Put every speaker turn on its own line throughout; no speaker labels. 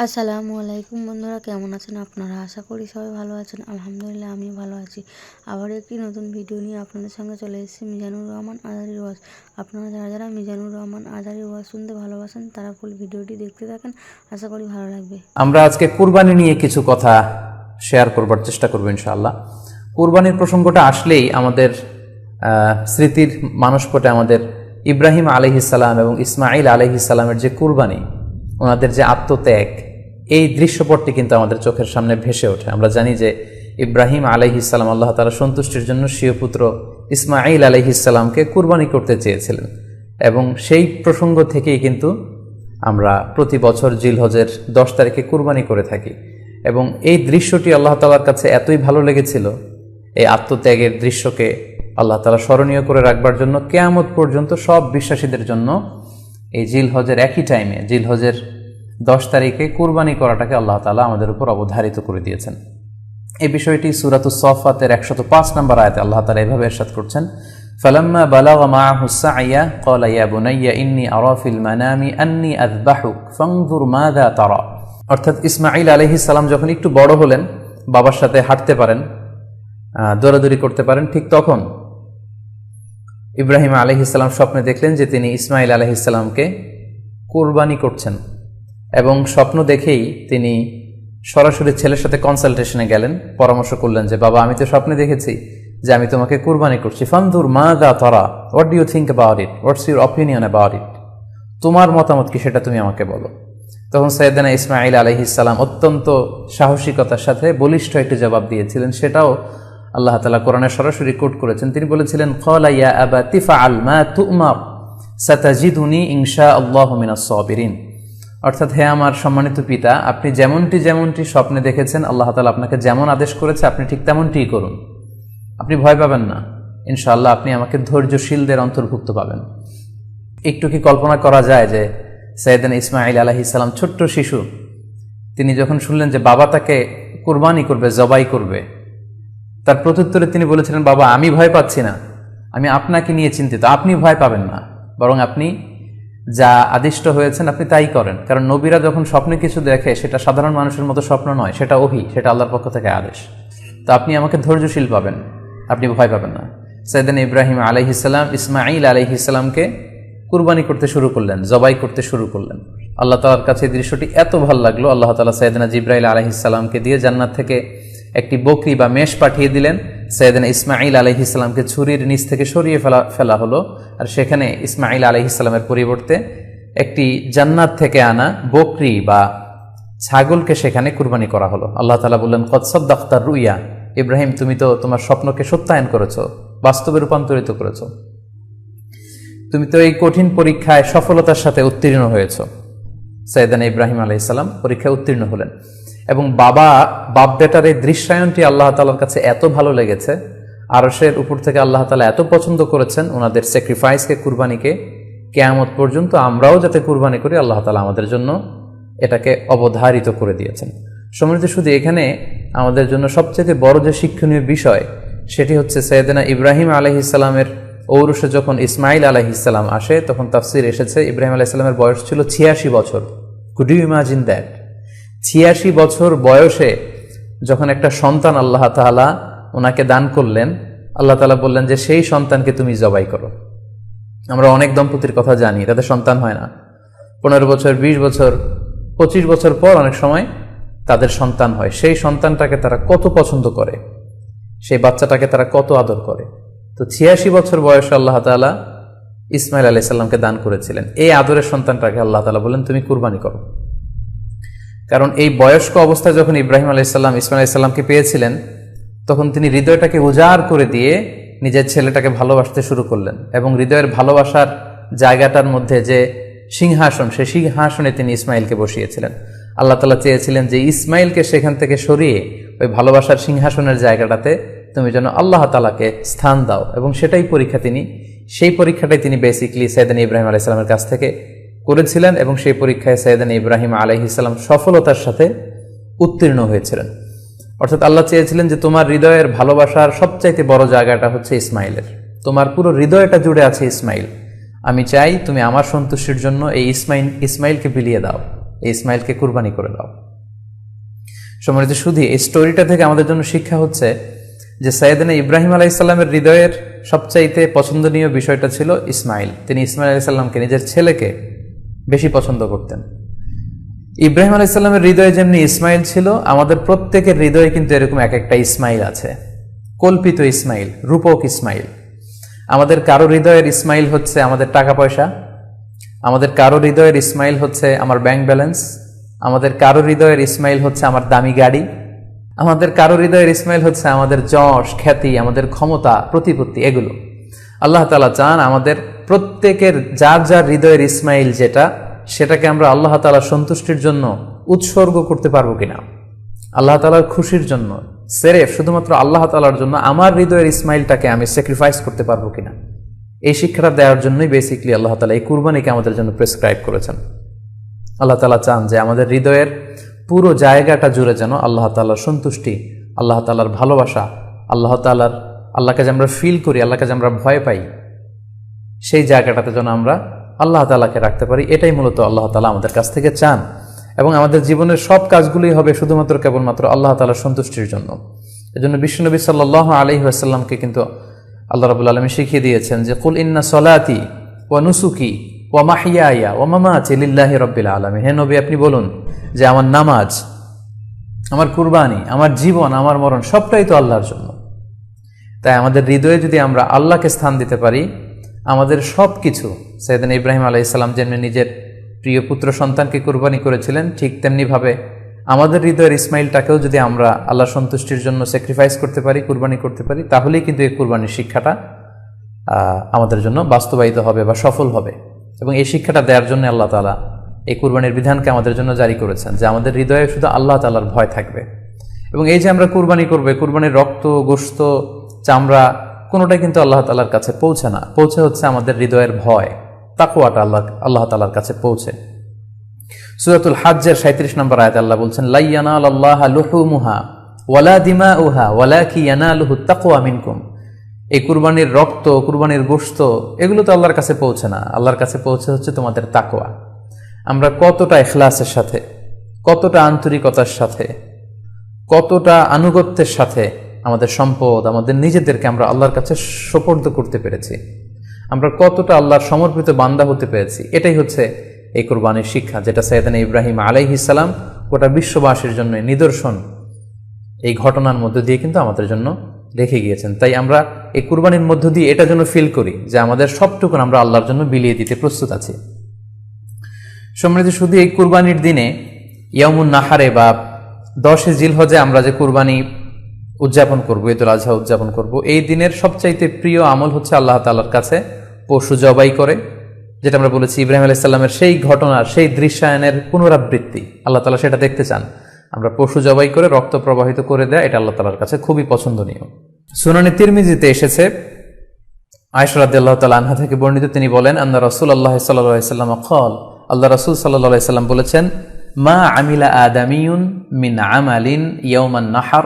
আসসালামু আলাইকুম বন্ধুরা, কেমন আছেন আপনারা? আশা করি সবাই ভালো আছেন। আলহামদুলিল্লাহ আমিও ভালো আছি। আবার একটি নতুন ভিডিও নিয়ে আপনাদের সঙ্গে চলে এসেছি মিজানুর রহমান আজারির ওয়াজ। আপনারা যারা যারা মিজানুর রহমান আজারির ওয়াজ শুনতে ভালোবাসেন তারা ফুল ভিডিওটি দেখতে থাকেন, আশা করি ভালো লাগবে।
আমরা আজকে কুরবানি নিয়ে কিছু কথা শেয়ার করবার চেষ্টা করব ইনশাআল্লাহ। কুরবানির প্রসঙ্গটা আসলেই আমাদের স্মৃতির মানসপটে আমাদের ইব্রাহিম আলাইহিসসালাম এবং ইসমাইল আলাইহিসসালামের যে কুরবানি, ওনাদের যে আত্মত্যাগ, এই দৃশ্যপটটি কিন্তু আমাদের চোখের সামনে ভেসে ওঠে। আমরা জানি যে ইব্রাহিম আলাইহিসসালাম আল্লাহ তাআলার সন্তুষ্টির জন্য স্বীয় পুত্র ইসমাইল আলাইহিসসালামকে কুরবানি করতে চেয়েছিলেন, এবং সেই প্রসঙ্গ থেকেই কিন্তু আমরা প্রতি বছর জিলহজের 10 তারিখে কুরবানি করে থাকি। এবং এই দৃশ্যটি আল্লাহ তাআলার কাছে এতই ভালো লেগেছিল, এই আত্মত্যাগের দৃশ্যকে আল্লাহ তাআলা স্মরণীয় করে রাখবার জন্য কিয়ামত পর্যন্ত সব বিশ্বাসীদের জন্য এই জিলহজের একই টাইমে, জিলহজের 10 তারিখে কুরবানি করাটাকে আল্লাহ তাআলা আমাদের উপর অবধারিত করে দিয়েছেন। এই বিষয়টি সূরাতুস সাফফাতের 105 নম্বর আয়াতে আল্লাহ তাআলা এভাবে ইরশাদ করছেন, ফালাম্মা বালাগা মাআহু সা'য়া ক্বালা ইয়া বুনাইয়া ইন্নী আরা ফিল মানামি আন্নী আযবাহুক ফানজুর মাযা তারা। অর্থাৎ ইসমাঈল আলাইহিস সালাম যখন একটু বড় হলেন, বাবার সাথে হাঁটতে পারেন, দৌড়াদৌড়ি করতে পারেন, ঠিক তখন ইব্রাহিম আলাইহিস সালাম স্বপ্নে দেখলেন যে তিনি ইসমাঈল আলাইহিস সালামকে কুরবানি করছেন, এবং স্বপ্ন দেখেই তিনি সরাসরি ছেলের সাথে কনসালটেশনে গেলেন, পরামর্শ করলেন যে বাবা, আমি তো স্বপ্নে দেখেছি যে আমি তোমাকে কুরবানি করছি, ফানজুর মাযা তারা, what do you think about it, what's your opinion about it, তোমার মতামত কি সেটা তুমি আমাকে বলো। তখন সাইয়েদনা ইসমাঈল আলাইহিস সালাম অত্যন্ত সাহসিকতার সাথে বলিষ্ঠ একটি জবাব দিয়েছিলেন, সেটাও আল্লাহ তাআলা কোরআনে সরাসরি কোট করেছেন। তিনি বলেছিলেন, ক্বালা ইয়া আবাতি ফাআল মা তু'মার সাতাজিদুনি ইনশাআল্লাহু মিনাস সাবিরিন। অর্থাৎ, হে আমার সম্মানিত পিতা, আপনি যেমনটি স্বপ্নে দেখেছেন, আল্লাহ তাআলা আপনাকে যেমন আদেশ করেছে আপনি ঠিক তেমনটিই করুন। আপনি ভয় পাবেন না, ইনশাআল্লাহ আপনি আমাকে ধৈর্যশীলদের অন্তর্ভুক্ত পাবেন। একটু কি কল্পনা করা যায় যে সাইয়েদনা ইসমাঈল আলাইহিস সালাম, ছোট্ট শিশু, তিনি যখন শুনলেন যে বাবা তাকে কুরবানি করবে, জবাই করবে, তার প্রত্যুত্তরে তিনি বলেছিলেন, বাবা, আমি ভয় পাচ্ছি না, আমি আপনাকে নিয়ে চিন্তিত, আপনি ভয় পাবেন না, বরং আপনি যা আদিষ্ট হয়েছেন আপনি তাই করেন। কারণ নবীরা যখন স্বপ্নে কিছু দেখে, সেটা সাধারণ মানুষের মতো স্বপ্ন নয়, সেটা ওহী, সেটা আল্লাহর পক্ষ থেকে আদেশ। তো আপনি আমাকে ধৈর্যশীল পাবেন, আপনি ভয় পাবেন না। সাইয়েদনা ইব্রাহিম আলাইহিস সালাম ইসমাঈল আলাইহিস সালামকে কুরবানি করতে শুরু করলেন, জবাই করতে শুরু করলেন। আল্লাহ তাআলার কাছে এই দৃশ্যটি এত ভালো লাগলো, আল্লাহ তাআলা সাইয়েদনা জিবরাইল আলাইহিস সালামকে দিয়ে জান্নাত থেকে একটি বকরি বা মেষ পাঠিয়ে দিলেন। সাইয়েদনা ইসমাঈল আলাইহিস সালামকে ছুরির নিচ থেকে সরিয়ে ফেলা হলো, আর সেখানে ইসমাঈল আলাইহিস সালামের পরিবর্তে একটি জান্নাত থেকে আনা বকরি বা ছাগলকে সেখানে কুরবানি করা হলো। আল্লাহ তাআলা বললেন, কদ সাদ্দাকতা রুইয়া, ইব্রাহিম, তুমি তো তোমার স্বপ্নকে সত্যায়ন করেছো, বাস্তবে রূপান্তরিত করেছো, তুমি তো এই কঠিন পরীক্ষায় সফলতার সাথে উত্তীর্ণ হয়েছ। সাইয়েদনা ইব্রাহিম আলাইহিস সালাম পরীক্ষায় উত্তীর্ণ হলেন, এবং বাপ বেটার এই দৃশ্যায়নটি আল্লাহ তাআলার কাছে এত ভালো লেগেছে, আরশের উপর থেকে আল্লাহ তাআলা এত পছন্দ করেছেন ওনাদের স্যাক্রিফাইসকে, কুরবানিকে, কিয়ামত পর্যন্ত আমরাও যাতে কুরবানি করি, আল্লাহ তাআলা আমাদের জন্য এটাকে অবধারিত করে দিয়েছেন। সম্মানিত, শুধু এখানে আমাদের জন্য সবচেয়ে বড় যে শিক্ষণীয় বিষয়, সেটি হচ্ছে সাইয়েদনা ইব্রাহিম আলাইহিস সালামের ঔরসে যখন ইসমাঈল আলাইহিস সালাম আসে, তখন তাফসীর এসেছে ইব্রাহিম আলাইহিস সালামের বয়স ছিল 86 বছর। Could you imagine that? 86 বছর বয়সে যখন একটা সন্তান আল্লাহ তাআলা ওনাকে দান করলেন, আল্লাহ তাআলা বললেন যে সেই সন্তানকে তুমি জবাই করো। আমরা অনেক দম্পতির কথা জানি, তাদের সন্তান হয় না, 15 বছর, 20 বছর, 25 বছর পর অনেক সময় তাদের সন্তান হয়। সেই সন্তানটাকে তারা কত পছন্দ করে, সেই বাচ্চাটাকে তারা কত আদর করে। তো 86 বছর বয়সে আল্লাহ তাআলা ইসমাঈল আলাইহিস সালামকে দান করেছিলেন। এই আদরের সন্তানটাকে আল্লাহ তাআলা বললেন, তুমি কুরবানি করো। কারণ এই বয়স্ক অবস্থায় যখন ইব্রাহিম আলাইহিস সালাম ইসমাঈল আলাইহিস সালামকে পেয়েছিলেন, তখন তিনি হৃদয়টাকে উজাড় করে দিয়ে নিজের ছেলেটাকে ভালোবাসতে শুরু করলেন, এবং হৃদয়ের ভালোবাসার জায়গাটার মধ্যে যে সিংহাসন, সেই সিংহাসনে তিনি ইসমাঈলকে বসিয়েছিলেন। আল্লাহ তাআলা চেয়েছিলেন যে ইসমাঈলকে সেখান থেকে সরিয়ে ওই ভালোবাসার সিংহাসনের জায়গাটাতে তুমি যেন আল্লাহ তাআলাকে স্থান দাও, এবং সেই পরীক্ষাটাই তিনি বেসিক্যালি সাইয়েদনা ইব্রাহিম আলাইহিস সালামের কাছ থেকে করেছিলেন, এবং সেই পরীক্ষায় সাইয়েদনা ইব্রাহিম আলাইহিস সালাম সফলতার সাথে উত্তীর্ণ হয়েছিলেন। অর্থাৎ আল্লাহ চেয়েছিলেন যে তোমার হৃদয়ের ভালোবাসার সবচাইতে বড় জায়গাটা হচ্ছে ইসমাঈলের, তোমার পুরো হৃদয়টা জুড়ে আছে ইসমাঈল। আমি চাই তুমি আমার সন্তুষ্টির জন্য এই ইসমাইলকে বিলিয়ে দাও। এই ইসমাইলকে কুরবানি করে দাও। সম্মানিত শুধু এই স্টোরিটা থেকে আমাদের জন্য শিক্ষা হচ্ছে যে সাইয়েদনা ইব্রাহিম আলাইহিসসালামের হৃদয়ের সবচাইতে পছন্দনীয় বিষয়টা ছিল ইসমাইল। তিনি ইসমাইল আলাইহিসসালামকে, নিজের ছেলেকে বেশি পছন্দ করতেন। ইব্রাহিম আলাইহিসসালামের হৃদয়ে যেমনি ইসমাইল ছিল, আমাদের প্রত্যেকের হৃদয়ে কিন্তু এরকম এক একটা ইসমাইল আছে, কল্পিত ইসমাইল, রূপক ইসমাইল। আমাদের কারো হৃদয়ের ইসমাইল হচ্ছে আমাদের টাকা পয়সা, আমাদের কারো হৃদয়ের ইসমাইল হচ্ছে আমার ব্যাংক ব্যালেন্স, আমাদের কারো হৃদয়ের ইসমাইল হচ্ছে আমার দামি গাড়ি, আমাদের কারো হৃদয়ের ইসমাইল হচ্ছে আমাদের যশ, খ্যাতি, আমাদের ক্ষমতা, প্রতিপত্তি, এগুলো। আল্লাহ তাআলা চান আমাদের প্রত্যেকের যার যার হৃদয়ের ইসমাইল যেটা, সেটাকে আমরা আল্লাহ তাআলার সন্তুষ্টির জন্য উৎসর্গ করতে পারবো কিনা, আল্লাহ তাআলার খুশির জন্য, সেরেফ শুধুমাত্র আল্লাহ তাআলার জন্য আমার হৃদয়ের ইসমাইলটাকে আমি স্যাক্রিফাইস করতে পারবো কিনা। এই শিক্ষাটা দেওয়ার জন্যই বেসিক্যালি আল্লাহ তাআলা এই কুরবানিকে আমাদের জন্য প্রেসক্রাইব করেছেন। আল্লাহ তাআলা চান যে আমাদের হৃদয়ের পুরো জায়গাটা জুড়ে যেন আল্লাহ তাআলার সন্তুষ্টি, আল্লাহ তাআলার ভালোবাসা, আল্লাহকে যে আমরা ফিল করি, আল্লাহকে যে আমরা ভয় পাই, সেই জায়গাটাতে যেন আমরা আল্লাহ তাআলাকে রাখতে পারি। এটাই মূলত আল্লাহ তাআলা আমাদের কাছ থেকে চান। এবং আমাদের জীবনের সব কাজগুলোই হবে শুধুমাত্র কেবলমাত্র আল্লাহ তাআলার সন্তুষ্টির জন্য। এজন্য বিশ্বনবী সাল্লাল্লাহু আলাইহি ওয়াসাল্লামকে কিন্তু আল্লাহ রাব্বুল আলামিন শিখিয়ে দিয়েছেন যে কুল ইন্না সলাতি ওয়া নুসুকি ওয়া মাহইয়ায়া ওয়া মামাতি লিল্লাহি রাব্বিল আলামিন। হে নবী, আপনি বলুন যে আমার নামাজ, আমার কুরবানি, আমার জীবন, আমার মরণ সবটাই তো আল্লাহর জন্য। তাই আমাদের হৃদয়ে যদি আমরা আল্লাহকে স্থান দিতে পারি, আমাদের সব কিছু, সাইয়েদনা ইব্রাহিম আলাইহিস সালাম যেমনি নিজের প্রিয় পুত্র সন্তানকে কুরবানি করেছিলেন, ঠিক তেমনিভাবে আমাদের হৃদয়ের ইসমাইলটাকেও যদি আমরা আল্লাহর সন্তুষ্টির জন্য স্যাক্রিফাইস করতে পারি, কুরবানি করতে পারি, তাহলেই কিন্তু এই কুরবানির শিক্ষাটা আমাদের জন্য বাস্তবায়িত হবে বা সফল হবে। এবং এই শিক্ষাটা দেওয়ার জন্য আল্লাহ তাআলা এই কুরবানির বিধানকে আমাদের জন্য জারি করেছেন, যে আমাদের হৃদয়ে শুধু আল্লাহ তাআলার ভয় থাকবে। এবং এই যে আমরা কুরবানি করবে, কুরবানির রক্ত, গোশত, চামড়া কোনোটাই কিন্তু আল্লাহ তাআলার কাছে পৌঁছে না, পৌঁছে হচ্ছে আমাদের হৃদয়ের ভয়, তাকওয়াটা আল্লাহ তাআলার কাছে পৌঁছে। সূরাতুল হজ্জের 37 নম্বর আয়াতে আল্লাহ বলছেন, লা ইয়ানালাল্লাহা লুহুমুহা ওয়ালা দিমাউহা ওয়ালাকি ইয়ানালুহুত তাকওয়া মিনকুম। এই কুরবানির রক্ত, কুরবানির গোশত, এগুলো তো আল্লাহর কাছে পৌঁছে না, আল্লাহর কাছে পৌঁছে হচ্ছে তোমাদের তাকওয়া। আমরা কতটা ইখলাসের সাথে, কতটা আন্তরিকতার সাথে, কতটা আনুগত্যের সাথে আমাদের সম্পদ, আমাদের নিজেদেরকে আমরা আল্লাহর কাছে সোপর্দ করতে পেরেছি, আমরা কতটা আল্লাহর সমর্পিত বান্দা হতে পেরেছি, এটাই হচ্ছে এই কুরবানির শিক্ষা, যেটা সাইয়েদনা ইব্রাহিম আলাইহিস সালাম গোটা বিশ্ববাসীর জন্য নিদর্শন এই ঘটনার মধ্য দিয়ে কিন্তু আমাদের জন্য রেখে গিয়েছেন। তাই আমরা এই কুরবানির মধ্য দিয়ে এটা যেন ফিল করি যে আমাদের সবটুকু আমরা আল্লাহর জন্য বিলিয়ে দিতে প্রস্তুত আছি। সম্মানিত, শুধু এই কুরবানির দিনে ইয়াউমুন নাহারে বা 10 জিলহজে আমরা যে কুরবানি উদযাপন করবো, ঈদুল আজহা উদযাপন করব, এই দিনের সবচাইতে প্রিয় আমল হচ্ছে আল্লাহ তাআলার কাছে পশু জবাই করে, যেটা আমরা বলেছি ইব্রাহিম আলাইহিস সালামের সেই ঘটনার, সেই দৃশ্যায়নের পুনরাবৃত্তি আল্লাহ তাআলা সেটা দেখতে চান। আমরা পশু জবাই করে রক্ত প্রবাহিত করে দেয়, এটা আল্লাহ তাআলার কাছে খুবই পছন্দনীয়। সুনানে তিরমিজিতে এসেছে, আয়েশা রাদিয়াল্লাহু তাআলা আনহা থেকে বর্ণিত, তিনি বলেন, আন্না রাসূলুল্লাহ সাল্লাল্লাহু আলাইহি ওয়াসাল্লাম ক্বাল, আল্লাহ রাসূল সাল্লাল্লাহু আলাইহি ওয়াসাল্লাম বলেছেন, মা আমিলা আদামিয়ুন মিন আমালিন ইয়াউমান নাহার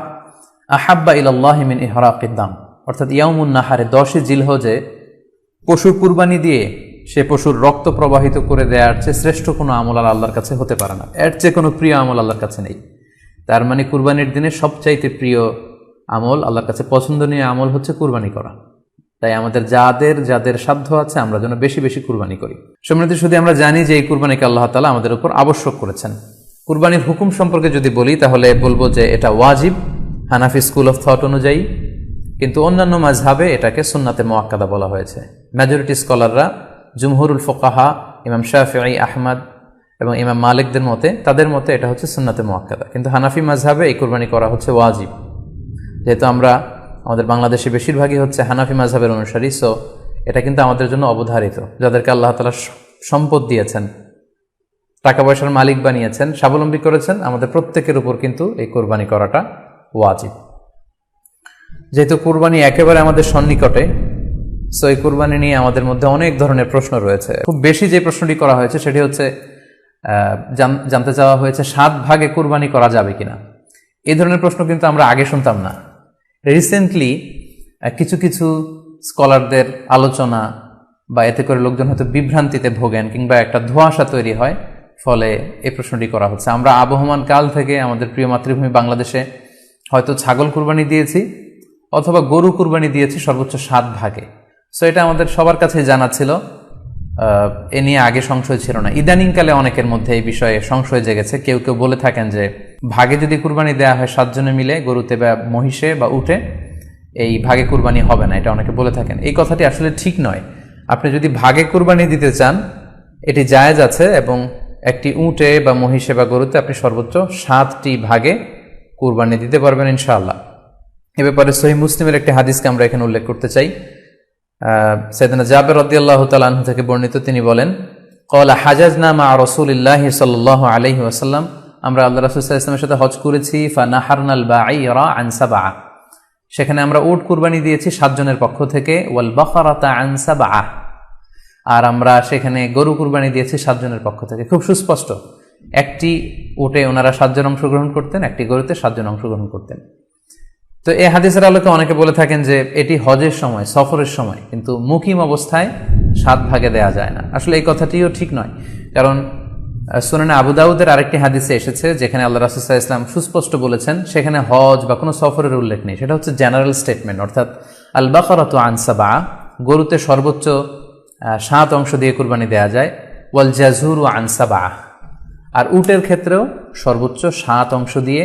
আহাব্বা ইলাল্লাহি মিন ইহরাকিদ দাম। অর্থাৎ ইয়াউমুন নাহারে 10 জিলহজে পশু কুরবানি দিয়ে সে পশুর রক্ত প্রবাহিত করে দেওয়ার চেয়ে শ্রেষ্ঠ কোনো আমল আর আল্লাহর কাছে হতে পারে না, এর চেয়ে কোনো প্রিয় আমল আল্লাহর কাছে নেই। তার মানে কুরবানির দিনে সবচাইতে প্রিয় আমল, আল্লাহর কাছে পছন্দনীয় আমল হচ্ছে কুরবানি করা। তাই আমাদের যাদের সাধ্য আছে আমরা যেন বেশি বেশি কুরবানি করি। সম্মানিত, শুধু আমরা জানি যে এই কুরবানিকে আল্লাহ তাআলা আমাদের উপর আবশ্যক করেছেন। কুরবানির হুকুম সম্পর্কে যদি বলি তাহলে বলবো যে এটা ওয়াজিব হানাফি স্কুল অফ থট অনুযায়ী, কিন্তু অন্যান্য মাযহাবে এটাকে সুন্নাতে মুআক্কাদা বলা হয়েছে। মেজরিটি স্কলাররা, জুমহুরুল ফুকাহা, ইমাম শাফিঈ, আহমদ এবং ইমাম মালিকদের মতে, তাদের মতে এটা হচ্ছে সুন্নাতে মুআক্কাদা। কিন্তু হানাফি মাযহাবে এই কুরবানি করা হচ্ছে ওয়াজিব। যেহেতু আমাদের বাংলাদেশে বেশিরভাগই হচ্ছে হানাফি মাযহাবের অনুসারী, সো এটা কিন্তু আমাদের জন্য অবধারিত। যাদেরকে আল্লাহ তাআলা সম্পদ দিয়েছেন, টাকা পয়সার মালিক বানিয়েছেন, স্বাবলম্বী করেছেন, আমাদের প্রত্যেকের উপর কিন্তু এই কুরবানি করাটা ওয়াজিব। যেহেতু কুরবানি একেবারে আমাদের সন্নিকটে, সো এই কুরবানি নিয়ে আমাদের মধ্যে অনেক ধরনের প্রশ্ন রয়েছে। খুব বেশি যে প্রশ্নটি করা হয়েছে সেটি হচ্ছে জানতে চাওয়া হয়েছে 7 ভাগে কুরবানি করা যাবে কিনা। এই ধরনের প্রশ্ন কিন্তু আমরা আগে শুনতাম না। রিসেন্টলি কিছু কিছু স্কলারদের আলোচনা বা এতে করে লোকজন হয়তো বিভ্রান্তিতে ভোগেন কিংবা একটা ধোঁয়াশা তৈরি হয়, ফলে এই প্রশ্নটি করা হচ্ছে। আমরা আবহমান কাল থেকে আমাদের প্রিয় মাতৃভূমি বাংলাদেশে হয়তো ছাগল কুরবানি দিয়েছি অথবা গরু কুরবানি দিয়েছি সর্বোচ্চ 7 ভাগে। সো এটা আমাদের সবার কাছে জানা ছিল, এ নিয়ে আগে সংশয় ছিল না। ইদানিংকালে অনেকের মধ্যে এই বিষয়ে সংশয় জেগেছে। কেউ কেউ বলে থাকেন যে ভাগে যদি কুরবানি দেওয়া হয় 7 জনে মিলে, গরুতে বা মহিষে বা উটে, এই ভাগে কুরবানি হবে না, এটা অনেকে বলে থাকেন। এই কথাটি আসলে ঠিক নয়। আপনি যদি ভাগে কুরবানি দিতে চান এটি জায়েজ আছে, এবং একটি উটে বা মহিষে বা গরুতে আপনি সর্বোচ্চ 7টি ভাগে কুরবানি দিতে পারবেন ইনশাআল্লাহ। এ ব্যাপারে সহিহ মুসলিমের একটি হাদিসকে আমরা এখানে উল্লেখ করতে চাই। সাইয়েদনা জাবের রাদিয়াল্লাহু তাআলা আনহু থেকে বর্ণিত, তিনি বলেন, ক্বালা হাজাজনা মা রাসূলিল্লাহি সাল্লাল্লাহু আলাইহি ওয়াসাল্লাম, আমরা আল্লাহ রাসূল সাল্লাল্লাহু আলাইহি ওয়াসাল্লামের সাথে হজ করেছি। ফানাহারনাল বাঈরা আন সাবআ, সেখানে আমরা উট কুরবানি দিয়েছি 7 জনের পক্ষ থেকে। ওয়াল বাকারাতা আন সাবআ, আর আমরা সেখানে গরু কুরবানি দিয়েছি 7 জনের পক্ষ থেকে। খুব সুস্পষ্ট, একটি উটে ওনারা 7 জন অংশগ্রহণ করতেন, একটি গরুতে 7 জন অংশগ্রহণ করতেন। তো এই হাদিসের আলোকে অনেকে বলে থাকেন যে এটি হজের সময়, সফরের সময়, কিন্তু মুকিম অবস্থায় 7 ভাগে দেয়া যায় না। আসলে এই কথাটিও ঠিক নয়, কারণ সুনানে আবু দাউদের আরেকটি হাদিসে এসেছে যেখানে আল্লাহ রাসূল সাল্লাল্লাহু আলাইহি ওয়াসাল্লাম সুস্পষ্ট বলেছেন, সেখানে হজ বা কোনো সফরের উল্লেখ নেই। সেটা হচ্ছে জেনারেল স্টেটমেন্ট, অর্থাৎ আল বাকারাতু আন সাবআ, গরুতে সর্বোচ্চ 7 অংশ দিয়ে কুরবানি দেয়া যায়। ওয়াল জাজুরু আন সাবআ, আর উটের ক্ষেত্রেও সর্বোচ্চ 7 অংশ দিয়ে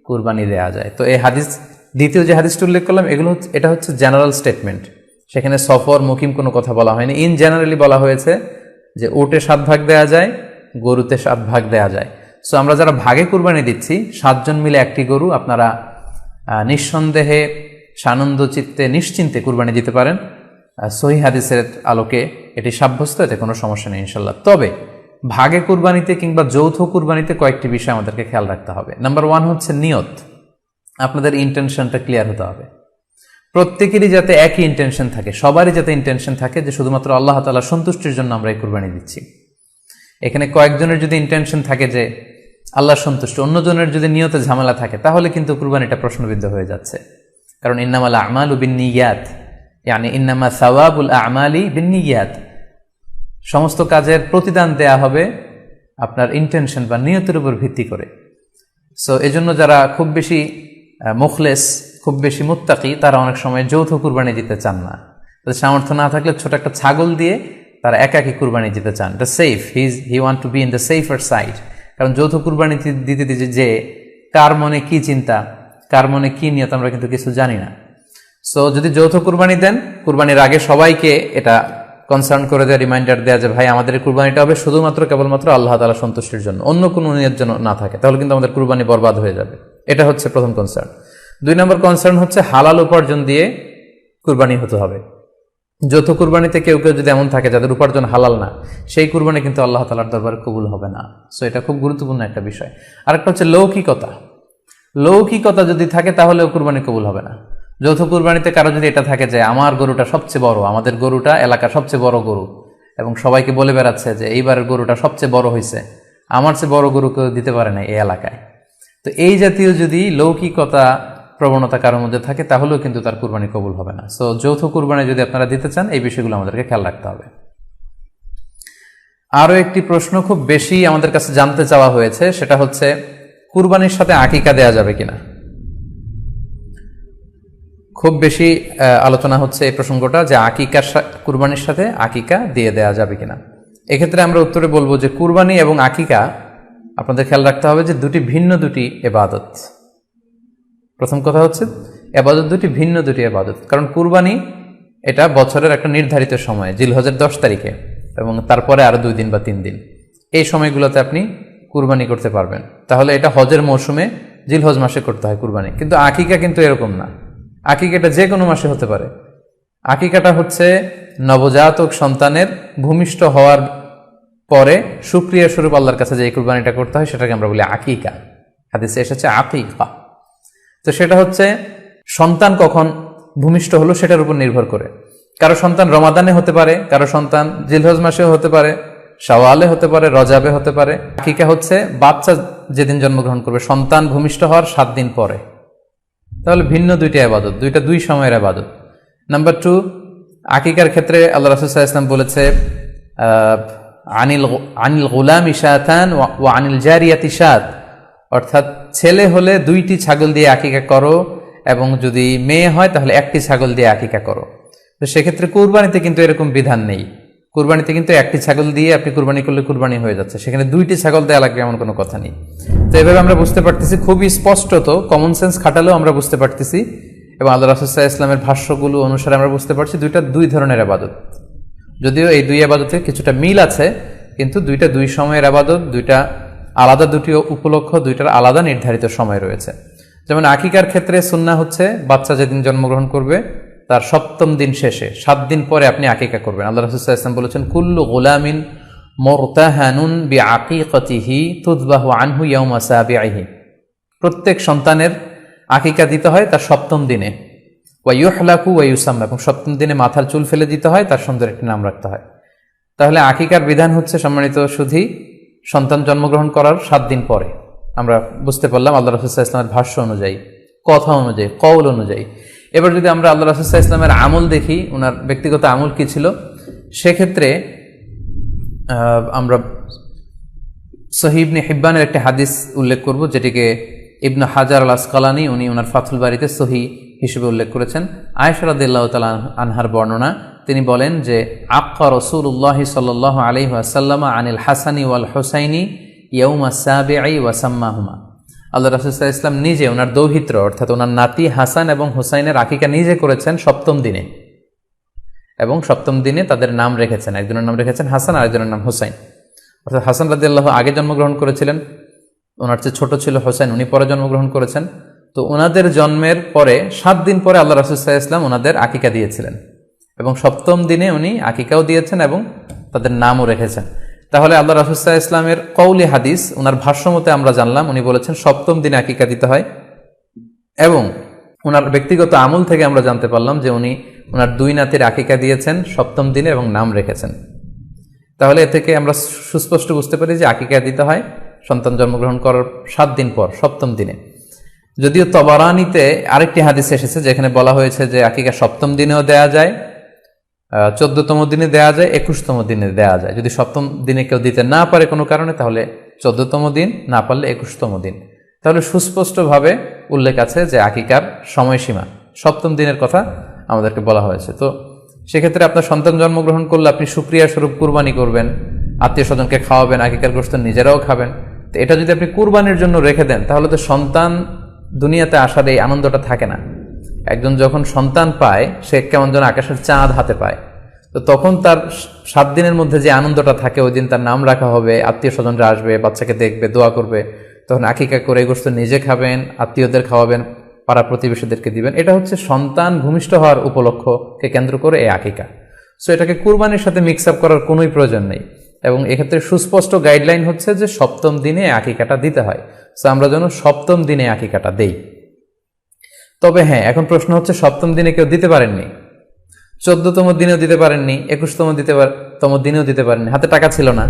কুরবানি দেয়া যায়। তো এই হাদিস, দ্বিতীয় যে হাদিসটি উল্লেখ করলাম, এটা হচ্ছে জেনারেল স্টেটমেন্ট। সেখানে সফর মুকিম কোনো কথা বলা হয়নি। ইন জেনারেলি বলা হয়েছে যে উটে 7 ভাগ দেয়া যায়, গরুতে 7 ভাগ দেয়া যায়। সো আমরা যারা ভাগে কুরবানি দিচ্ছি 7 জন মিলে একটি গরু, আপনারা নিঃসন্দেহে সানন্দ চিত্তে নিশ্চিন্তে কুরবানি দিতে পারেন। সহিহ হাদিসের আলোকে এটি সাব্যস্ত, এতে কোনো সমস্যা নেই ইনশাল্লাহ। তবে ভাগে কুরবানিতে কিংবা যৌথ কুরবানিতে কয়েকটি বিষয় আমাদেরকে খেয়াল রাখতে হবে। নাম্বার 1 হচ্ছে নিয়ত। আপনাদের ইন্টেনশনটা ক্লিয়ার হতে হবে। প্রত্যেকেরই যাতে একই ইন্টেনশন থাকে, সবারই যাতে ইন্টেনশন থাকে যে শুধুমাত্র আল্লাহ তাআলার সন্তুষ্টির জন্য আমরা এই কুরবানি দিচ্ছি। এখানে কয়েকজনের যদি ইন্টেনশন থাকে যে আল্লাহর সন্তুষ্টি, অন্যজনের যদি নিয়তে ঝামেলা থাকে, তাহলে কিন্তু কুরবানিটা প্রশ্নবিদ্ধ হয়ে যাচ্ছে। কারণ ইন্নামাল আমালু বিন্নিয়াত, ইয়ানি ইন্নামা সাওয়াবুল আমালি বিন্নিয়াত, সমস্ত কাজের প্রতিদান দেয়া হবে আপনার ইন্টেনশন বা নিয়তের উপর ভিত্তি করে। সো এজন্য যারা খুব বেশি মুখলেস, খুব বেশি মুত্তাকি, তারা অনেক সময় যৌথ কুরবানি দিতে চান না। তাদের সামর্থ্য না থাকলে ছোট একটা ছাগল দিয়ে তারা একাকি কুরবানি দিতে চান। এটা safe, he want to be in the safer side. কারণ যৌথ কুরবানি দিতে দিতে যে কার মনে কি চিন্তা, কার মনে কি নিয়ত, আমরা কিন্তু কিছু জানি না। সো যদি যৌথ কুরবানি দেন, কুরবানির আগে সবাইকে এটা কনসার্ন করে দেওয়া, রিমাইন্ডার দেওয়া যে ভাই আমাদের কুরবানিটা হবে শুধুমাত্র কেবলমাত্র আল্লাহ তাআলা সন্তুষ্টির জন্য, অন্য কোনো নিয়ত যেন না থাকে, তাহলে কিন্তু আমাদের কুরবানি বরবাদ হয়ে যাবে। এটা হচ্ছে প্রথম কনসার্ন। 2 নম্বর কনসার্ন হচ্ছে হালাল উপার্জন দিয়ে কুরবানি হতে হবে। যৌথ কুরবানিতে কেউ কেউ যদি এমন থাকে যাদের উপার্জন হালাল না, সেই কুরবানি কিন্তু আল্লাহ তাআলার দরবারে কবুল হবে না। সো এটা খুব গুরুত্বপূর্ণ একটা বিষয়। আরেকটা হচ্ছে লৌকিকতা। লৌকিকতা যদি থাকে তাহলেও কুরবানি কবুল হবে না। যৌথ কুরবানিতে কারো যদি এটা থাকে যে আমার গরুটা সবচেয়ে বড়, আমাদের গরুটা এলাকার সবচেয়ে বড় গরু, এবং সবাইকে বলে বেড়াচ্ছে যে এইবারের গরুটা সবচেয়ে বড় হয়েছে, আমার চেয়ে বড় গরু কেউ দিতে পারে না এই এলাকায়। তো এই জাতীয় যদি লৌকিকতা প্রবণতা কারোর মধ্যে থাকে, তাহলেও কিন্তু তার কুরবানি কবুল হবে না। সো যৌথ কুরবানি যদি আপনারা দিতে চান, এই বিষয়গুলো আমাদেরকে খেয়াল রাখতে হবে। আরও একটি প্রশ্ন খুব বেশি আমাদের কাছে জানতে চাওয়া হয়েছে, সেটা হচ্ছে কুরবানির সাথে আকিকা দেয়া যাবে কিনা। খুব বেশি আলোচনা হচ্ছে এই প্রসঙ্গটা যে কুরবানির সাথে আকিকা দিয়ে দেয়া যাবে কিনা। এক্ষেত্রে আমরা উত্তরে বলবো যে কুরবানি এবং আকিকা আপনাদের খেয়াল রাখতে হবে যে দুটি ভিন্ন ইবাদত। প্রথম কথা হচ্ছে ইবাদত ভিন্ন দুটি ইবাদত। কারণ কুরবানি এটা বছরের একটা নির্ধারিত সময়, জিলহজের 10 তারিখে, এবং তারপরে আরো 2 দিন বা 3 দিন, এই সময়গুলোতে আপনি কুরবানি করতে পারবেন। তাহলে এটা হজের মৌসুমে জিলহজ মাসে করতে হয় কুরবানি। কিন্তু আকিকা কিন্তু এরকম না। আকিকাটা যে কোনো মাসে হতে পারে। আকিকাটা হচ্ছে নবজাতক সন্তানের ভূমিষ্ঠ হওয়ার পরে শুকরিয়া স্বরূপ আল্লাহর কাছে যে কুরবানিটা করতে হয়, সেটাকে আমরা বলি আকিকা। হাদিসে এসেছে আকিকা। তো সেটা হচ্ছে সন্তান কখন ভূমিষ্ঠ হলো সেটার উপর নির্ভর করে। কারো সন্তান রমাদানে হতে পারে, কারো সন্তান জিলহজ মাসেও হতে পারে, শাওয়ালে হতে পারে, রজাবে হতে পারে। আকিকা হচ্ছে বাচ্চা যেদিন জন্মগ্রহণ করবে, সন্তান ভূমিষ্ঠ হওয়ার 7 দিন পরে। তাহলে ভিন্ন দুইটা ইবাদত, দুই সময়ের ইবাদত। নাম্বার 2, আকিকার ক্ষেত্রে আল্লাহ রাসূল সাল্লাল্লাহু আলাইহি ওয়াসাল্লাম বলেছে আনিল গুলামি শাতান ওয়া আনিল জারিয়াতি শাত, অর্থাৎ ছেলে হলে 2টি ছাগল দিয়ে আকিকা করো, এবং যদি মেয়ে হয় তাহলে 1টি ছাগল দিয়ে আকিকা করো। তো সেক্ষেত্রে কুরবানিতে কিন্তু এরকম বিধান নেই। কুরবানিতে কিন্তু 1টি ছাগল দিয়ে আপনি কুরবানি করলে কুরবানি হয়ে যাচ্ছে, সেখানে 2টি ছাগল দেওয়া লাগবে এমন কোনো কথা নেই। তো এভাবে আমরা বুঝতে পারতেছি, খুবই স্পষ্টত কমন সেন্স খাটালেও আমরা বুঝতে পারতেছি, এবং আল্লাহ রাসূল সাল্লাল্লাহু আলাইহি ওয়াসাল্লামের ভাষ্যগুলো অনুসারে আমরা বুঝতে পারছি দুইটা 2 ধরনের ইবাদত। যদিও এই 2 ইবাদতে কিছুটা মিল আছে, কিন্তু দুইটা 2 সময়ের ইবাদত, দুইটা আলাদা, দুটি উপলক্ষ, দুইটার আলাদা নির্ধারিত সময় রয়েছে। যেমন আকিকার ক্ষেত্রে সুন্নাহ হচ্ছে বাচ্চা যেদিন জন্মগ্রহণ করবে তার 7ম দিন শেষে 7 দিন পরে আপনি আকিকা করবেন। আল্লাহ রাসূল সাল্লাল্লাহু আলাইহি ওয়াসাল্লাম বলেছেন, কুল্লু গুলামিন মুরতাহানুন বিআকিকাতিহি তুযবাহু আনহু ইয়াওমা সাবিহি, প্রত্যেক সন্তানের আকিকা দিতে হয় তার 7ম দিনে, ওয়া ইউহলাকু ওয়া ইউসাম্মা, এবং 7ম দিনে মাথার চুল ফেলে দিতে হয়, তার সুন্দর একটি নাম রাখতে হয়। তাহলে আকিকার বিধান হচ্ছে সম্মানিত সুধী সন্তান জন্মগ্রহণ করার 7 দিন পরে। আমরা বুঝতে পারলাম আল্লাহ রাসূল সাল্লাল্লাহু আলাইহি ওয়াসাল্লামের ভাষ্য অনুযায়ী, কথা অনুযায়ী, কওল অনুযায়ী। এবার যদি আমরা আল্লাহ রাসূল সাল্লাল্লাহু আলাইহি ওয়াসাল্লামের আমল দেখি, ওনার ব্যক্তিগত আমল কি ছিল, সেক্ষেত্রে আমরা সহিহ ইবনে হিব্বানের একটি হাদিস উল্লেখ করব, যেটিকে ইবনে হাজার আল আসকালানি উনি ওনার ফাথুল বারিতে সহিহ হিসেবে উল্লেখ করেছেন। আয়েশা রাদিয়াল্লাহু তাআলা আনহার বর্ণনা, তিনি বলেন যে আক্কা রাসূলুল্লাহ সাল্লাল্লাহু আলাইহি ওয়াসাল্লাম আনিল হাসানি ওয়াল হুসাইনি ইয়াউমা সাবিঈ ওয়া সাম্মাহুমা, আল্লাহ রাসূল সাল্লাল্লাহু আলাইহি ওয়াসাল্লাম নিজে ওনার দৌহিত্র অর্থাৎ ওনার নাতি হাসান এবং হুসাইনের আকিকা নিজে করেছেন 7ম দিনে, এবং 7ম দিনে তাদের নাম রেখেছেন, একজনের নাম রেখেছেন হাসান, আরেকজনের নাম হুসাইন। অর্থাৎ হাসান রাদিয়াল্লাহু আগে জন্মগ্রহণ করেছিলেন, ওনার চেয়ে ছোট ছিল হোসেন, উনি পরে জন্মগ্রহণ করেছেন। তো ওনাদের জন্মের পরে 7 দিন পরে আল্লাহ রাসূল সাল্লাল্লাহু আলাইহি ওয়াসাল্লাম ওনাদের আকিকা দিয়েছিলেন, এবং 7ম দিনে উনি আকিকাও দিয়েছেন এবং তাদের নামও রেখেছেন। তাহলে আল্লাহ রাসূল সাল্লাল্লাহু আলাইহি ওয়াসাল্লামের কওলি হাদিস, ওনার ভাষ্য মতে আমরা জানলাম উনি বলেছেন 7ম দিনে আকিকা দিতে হয়, এবং ওনার ব্যক্তিগত আমল থেকে আমরা জানতে পারলাম যে উনি ওনার 2 নাতির আকিকা দিয়েছেন 7ম দিনে এবং নাম রেখেছেন। তাহলে এ থেকে আমরা সুস্পষ্ট বুঝতে পারি যে আকিকা দিতে হয় সন্তান জন্মগ্রহণ করার 7 দিন পর, 7ম দিনে। যদিও তবারানিতে আরেকটি হাদিস এসেছে যেখানে বলা হয়েছে যে আকিকা 7ম দিনেও দেয়া যায়, 14তম দিনে দেয়া যায়, 21তম দিনে দেয়া যায়। যদি 7ম দিনে কেউ দিতে না পারে কোনো কারণে, তাহলে 14তম দিন, না পারলে 21তম দিন। তাহলে সুস্পষ্টভাবে উল্লেখ আছে যে আকিকার সময়সীমা 7ম দিনের কথা আমাদেরকে বলা হয়েছে। তো সেক্ষেত্রে আপনার সন্তান জন্মগ্রহণ করলে আপনি শুকরিয়া স্বরূপ কুরবানি করবেন, আত্মীয় স্বজনকে খাওয়াবেন, আকিকার গোশত নিজেরাও খাবেন। তো এটা যদি আপনি কুরবানির জন্য রেখে দেন, তাহলে তো সন্তান দুনিয়াতে আসার এই আনন্দটা থাকে না। একজন যখন সন্তান পায়, সে কেমন যেন আকাশের চাঁদ হাতে পায়। তো তখন তার 7 দিনের মধ্যে যে আনন্দটা থাকে, ওই দিন তার নাম রাখা হবে, আত্মীয় স্বজনরা আসবে, বাচ্চাকে দেখবে, দোয়া করবে, তখন আকিকা করে এই গোশত নিজে খাবেন, আত্মীয়দের খাওয়াবেন, পাড়া প্রতিবেশীদেরকে দিবেন। এটা হচ্ছে সন্তান ভূমিষ্ঠ হওয়ার উপলক্ষকে কেন্দ্র করে এই আকিকা। সো এটাকে কুরবানির সাথে মিক্স আপ করার কোনোই প্রয়োজন নেই, এবং এক্ষেত্রে সুস্পষ্ট গাইডলাইন হচ্ছে যে 7ম দিনে আকিকাটা দিতে হয়। সো আমরা যেন 7ম দিনে আকিকাটা দেই। তবে হ্যাঁ, এখন প্রশ্ন হচ্ছে 7ম দিনে কেউ দিতে পারেননি, 14তম দিনেও দিতে পারেননি, 21তম দিনেও দিতে পারেননি, হাতে টাকা ছিল না,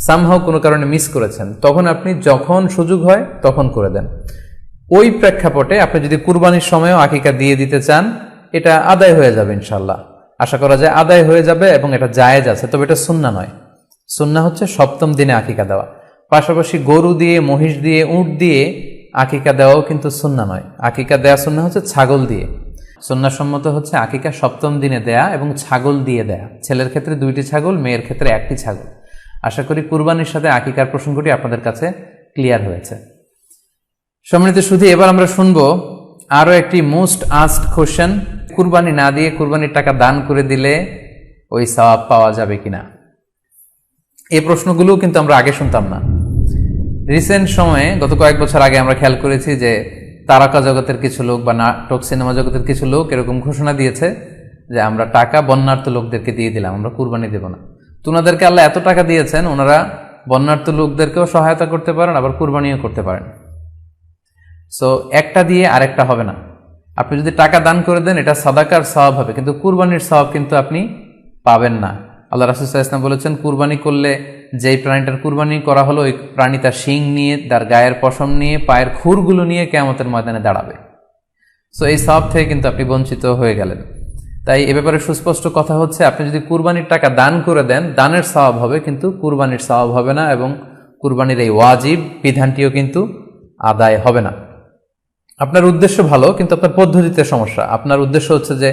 সামহাও কোনো কারণে মিস করেছেন, তখন আপনি যখন সুযোগ হয় তখন করে দেন। ওই প্রেক্ষাপটে আপনি যদি কুরবানির সময়ও আকিকা দিয়ে দিতে চান, এটা আদায় হয়ে যাবে ইনশাল্লাহ, আশা করা যায় আদায় হয়ে যাবে, এবং এটা জায়েজ আছে। তবে এটা সুন্নাহ নয়। সুন্নাহ হচ্ছে 7ম দিনে আকিকা দেওয়া। পাশাপাশি গরু দিয়ে, মহিষ দিয়ে, উট দিয়ে আকিকা দেওয়াও কিন্তু সুন্নাহ নয়। আকিকা দেয়া সুন্নাহ হচ্ছে ছাগল দিয়ে। সুন্নাহসম্মত হচ্ছে আকিকা 7ম দিনে দেয়া এবং ছাগল দিয়ে দেয়া। ছেলের ক্ষেত্রে 2টি ছাগল, মেয়ের ক্ষেত্রে 1টি ছাগল। আশা করি কুরবানির সাথে আকিকার প্রসঙ্গটি আপনাদের কাছে ক্লিয়ার হয়েছে। সম্মানিত শুধু এবার আমরা শুনবো আরো একটি মোস্ট আস্কড কোশ্চেন, কুরবানি না দিয়ে কুরবানির টাকা দান করে দিলে ওই সওয়াব পাওয়া যাবে কিনা। এই প্রশ্নগুলো কিন্তু আমরা আগে শুনতাম না। রিসেন্ট সময়ে, গত কয়েক বছর আগে আমরা খেয়াল করেছি যে তারকা জগতের কিছু লোক বা নাটক সিনেমা জগতের কিছু লোক এরকম ঘোষণা দিয়েছে যে আমরা টাকা বন্যার্থ লোকদেরকে দিয়ে দিলাম, আমরা কুরবানি দেব না। তো ওনাদেরকে আল্লাহ এত টাকা দিয়েছেন, ওনারা বন্যার্থ লোকদেরকেও সহায়তা করতে পারেন, আবার কুরবানিও করতে পারেন। সো একটা দিয়ে আরেকটা হবে না। আপনি যদি টাকা দান করে দেন, এটা সাদাকার সওয়াব হবে, কিন্তু কুরবানির সওয়াব কিন্তু আপনি পাবেন না। আল্লাহ রাসূল সাল্লাল্লাহু আলাইহি ওয়াসাল্লাম বলেছেন, কুরবানি করলে যেই প্রাণীটার কুরবানি করা হলো, ওই প্রাণী তার শিং নিয়ে, তার গায়ের পশম নিয়ে, পায়ের খুরগুলো নিয়ে কিয়ামতের ময়দানে দাঁড়াবে। সো এই সওয়াব থেকে কিন্তু আপনি বঞ্চিত হয়ে গেলেন। তাই এ ব্যাপারে সুস্পষ্ট কথা হচ্ছে, আপনি যদি কুরবানির টাকা দান করে দেন, দানের সওয়াব হবে, কিন্তু কুরবানির সওয়াব হবে না, এবং কুরবানির এই ওয়াজিব বিধানটিও কিন্তু আদায় হবে না। আপনার উদ্দেশ্য ভালো, কিন্তু আপনার পদ্ধতিতে সমস্যা। আপনার উদ্দেশ্য হচ্ছে যে